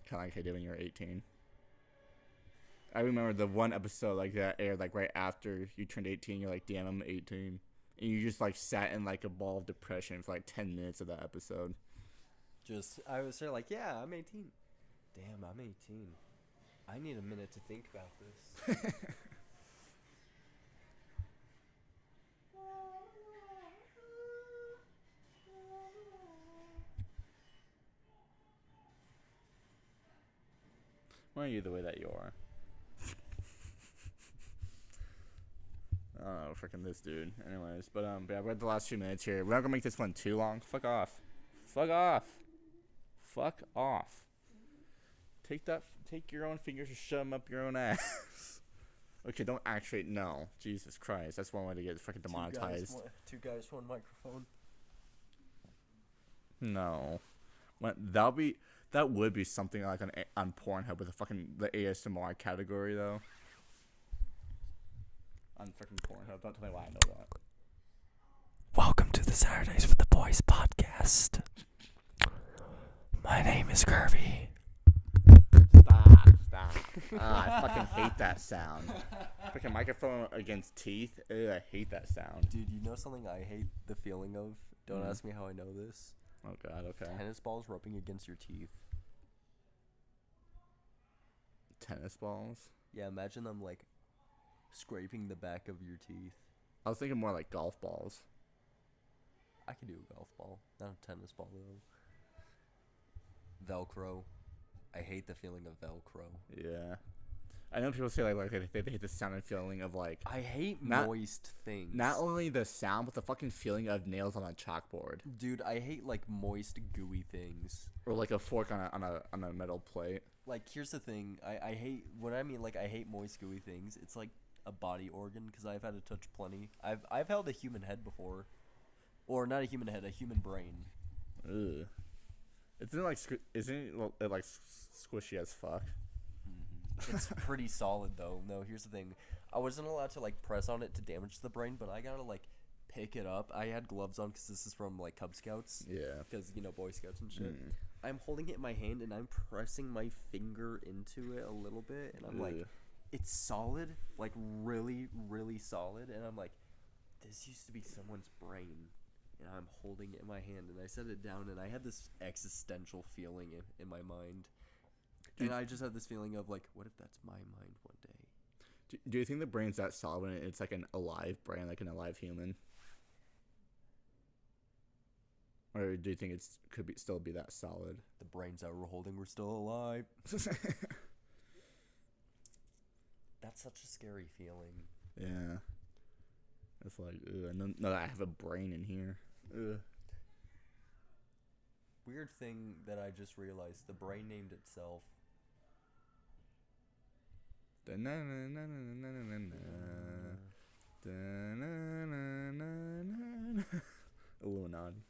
Kind of like I did when you were 18. I remember the one episode like that aired like right after you turned 18. You're like, damn, I'm 18. and you just like sat in like a ball of depression for like 10 minutes of that episode. I was there like, yeah, I'm 18. Damn, I'm 18. I need a minute to think about this. Why are you the way that you are? Oh, freaking this dude. Anyways, but yeah, we're at the last few minutes here. We're not gonna make this one too long. Fuck off. Fuck off. Fuck off. Take your own fingers and shove them up your own ass. Okay, don't actually. No. Jesus Christ. That's one way to get freaking demonetized. Two guys, one microphone. No. That would be something like on Pornhub with the ASMR category though. On freaking Pornhub. Don't tell me why I know that. Welcome to the Saturdays with the Boys podcast. My name is Kirby. Stop. I fucking hate that sound. Freaking microphone against teeth. Ugh, I hate that sound. Dude, you know something I hate the feeling of? Don't ask me how I know this. Oh god, okay. Tennis balls rubbing against your teeth. Tennis balls? Yeah, imagine them like scraping the back of your teeth. I was thinking more like golf balls. I could do a golf ball, not a tennis ball though. Velcro. I hate the feeling of Velcro. Yeah. I know people say like they hate the sound and feeling of like. I hate moist things. Not only the sound, but the fucking feeling of nails on a chalkboard. Dude, I hate like moist, gooey things. Or like a fork on a metal plate. Like, here's the thing. I hate when I mean like I hate moist, gooey things. It's like a body organ because I've had to touch plenty. I've held a human head before, or not a human head, a human brain. Ugh. Isn't it like squishy as fuck? It's pretty solid though. No, here's the thing. I wasn't allowed to like press on it to damage the brain, but I gotta like pick it up. I had gloves on because this is from like Cub Scouts. Yeah. Because Boy Scouts and shit. I'm holding it in my hand and I'm pressing my finger into it a little bit, and I'm like, it's solid, like really, really solid, and I'm like, this used to be someone's brain. And I'm holding it in my hand, and I set it down, and I had this existential feeling in my mind. And I just had this feeling of, like, what if that's my mind one day? Do you think the brain's that solid when it's like an alive brain, like an alive human? Or do you think it could still be that solid? The brains that we're holding were still alive. That's such a scary feeling. Yeah. It's like, ugh, no, I have a brain in here. Ugh. Weird thing that I just realized, the brain named itself. Illuminati.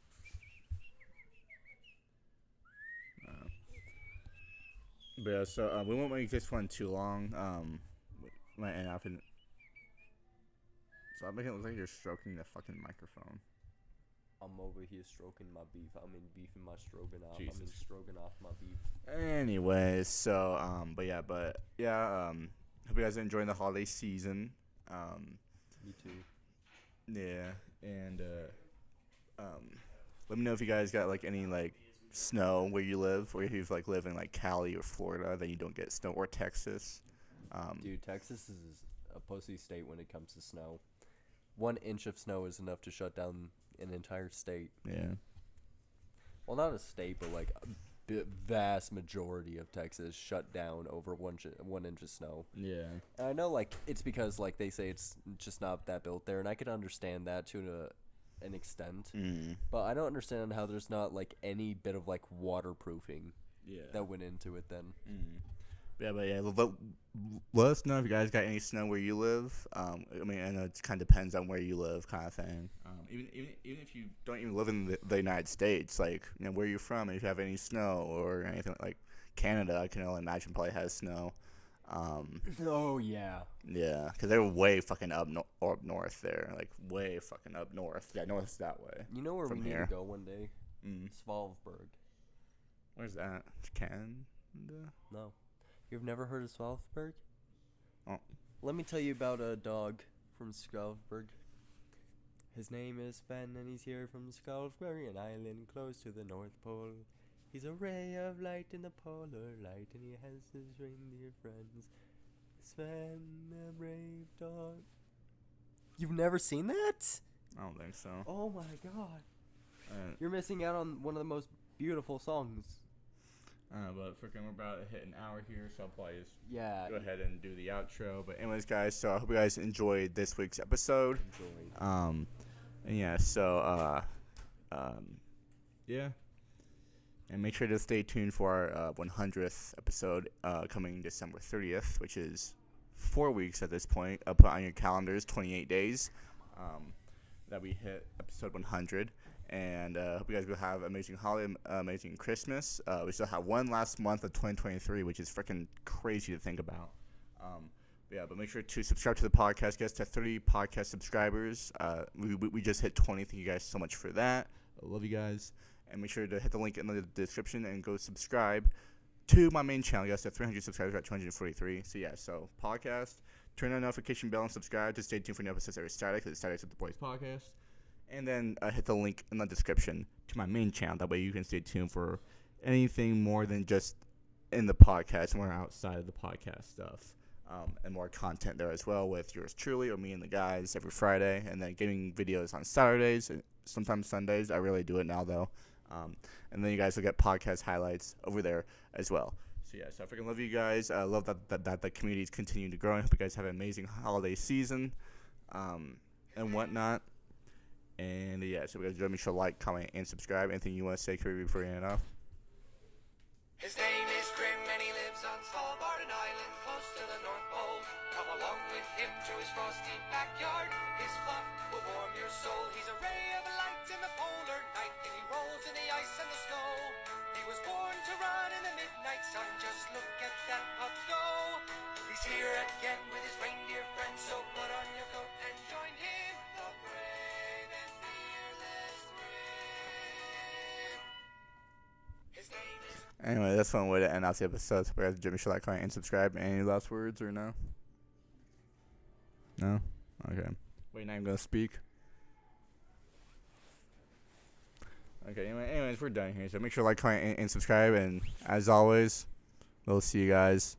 But yeah, so we won't make this one too long. Might end up in. So I make it look like you're stroking the fucking microphone. I'm over here stroking my beef. I'm in beefing my stroganoff. Jesus. I'm in stroganoff my beef. Anyways, so but yeah, hope you guys are enjoying the holiday season. Me too. Yeah, and let me know if you guys got like any like snow where you live, or if you like live in like Cali or Florida, then you don't get snow, or Texas. Dude, Texas is a pussy state when it comes to snow. 1 inch of snow is enough to shut down an entire state. Yeah. Well, not a state, but like a vast majority of Texas shut down over 1 inch of snow. Yeah. And I know, like, it's because, like, they say it's just not that built there, and I could understand that to an extent. But I don't understand how there's not, like, any bit of, like, waterproofing that went into it then. Yeah, let us know if you guys got any snow where you live. I mean, I know it kind of depends on where you live, kind of thing. Even if you don't even live in the United States, like, where you're from, and if you have any snow or anything like Canada, I can only imagine probably has snow. Oh yeah. Yeah, because they're way fucking up north there, like way fucking up north. Yeah, north that way. You know where we need to go one day? Svalbard. Where's that? Canada? No. You've never heard of Svalbard? Oh. Let me tell you about a dog from Svalbard. His name is Sven, and he's here from Skullberry, an island close to the North Pole. He's a ray of light in the polar light, and he has his reindeer friends. Sven, the brave dog. You've never seen that? I don't think so. Oh my god. You're missing out on one of the most beautiful songs. But freaking we're about to hit an hour here, so I'll probably just Yeah. go ahead and do the outro. But anyways, guys, so I hope you guys enjoyed this week's episode. And yeah, so yeah. And make sure to stay tuned for our 100th episode coming December 30th, which is 4 weeks at this point. Put on your calendars, 28 days that we hit episode 100. And hope you guys will have amazing holiday, amazing Christmas. We still have one last month of 2023, which is freaking crazy to think about. But make sure to subscribe to the podcast. Get us to 30 podcast subscribers. We just hit 20. Thank you guys so much for that. I love you guys. And make sure to hit the link in the description and go subscribe to my main channel. You guys have 300 subscribers at 243. So podcast. Turn on the notification bell and subscribe to stay tuned for new episodes every Saturday, because it's Saturdays with the Boys podcast. And then hit the link in the description to my main channel. That way you can stay tuned for anything more than just in the podcast, more outside of the podcast stuff. And more content there as well with yours truly or me and the guys every Friday. And then getting videos on Saturdays and sometimes Sundays. I really do it now, though. And then you guys will get podcast highlights over there as well. So I freaking love you guys. I love that the community is continuing to grow. I hope you guys have an amazing holiday season and whatnot. And so you guys join me, show like, comment, and subscribe. Anything you want to say, Kirby, before you end off? His name is Grim, and he lives on Svalbard, an island close to the North Pole. Come along with him to his frosty backyard. His fluff will warm your soul. He's a ray of light in the polar night, and he rolls in the ice and the snow. He was born to run in the midnight sun. Just look at that pup go. He's here again with his reindeer friends, so put on your coat and join him, the brave and fearless Grim. His name is... Anyway, that's one way to end off the episode. So guys, Jimmy, should like, comment, and subscribe. Any last words or no? No? Okay. Wait, now I'm going to speak. Okay, anyways, we're done here. So make sure to like, comment, and subscribe. And as always, we'll see you guys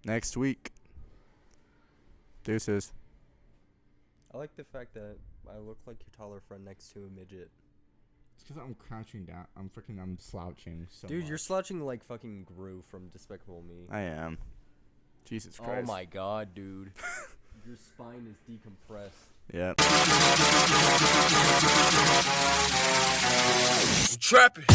next week. Deuces. I like the fact that I look like your taller friend next to a midget. It's because I'm crouching down. I'm slouching so Dude, much. you're slouching like fucking Gru from Despicable Me. I am. Jesus Christ. Oh my god, dude. Your spine is decompressed. Yeah. Trapping.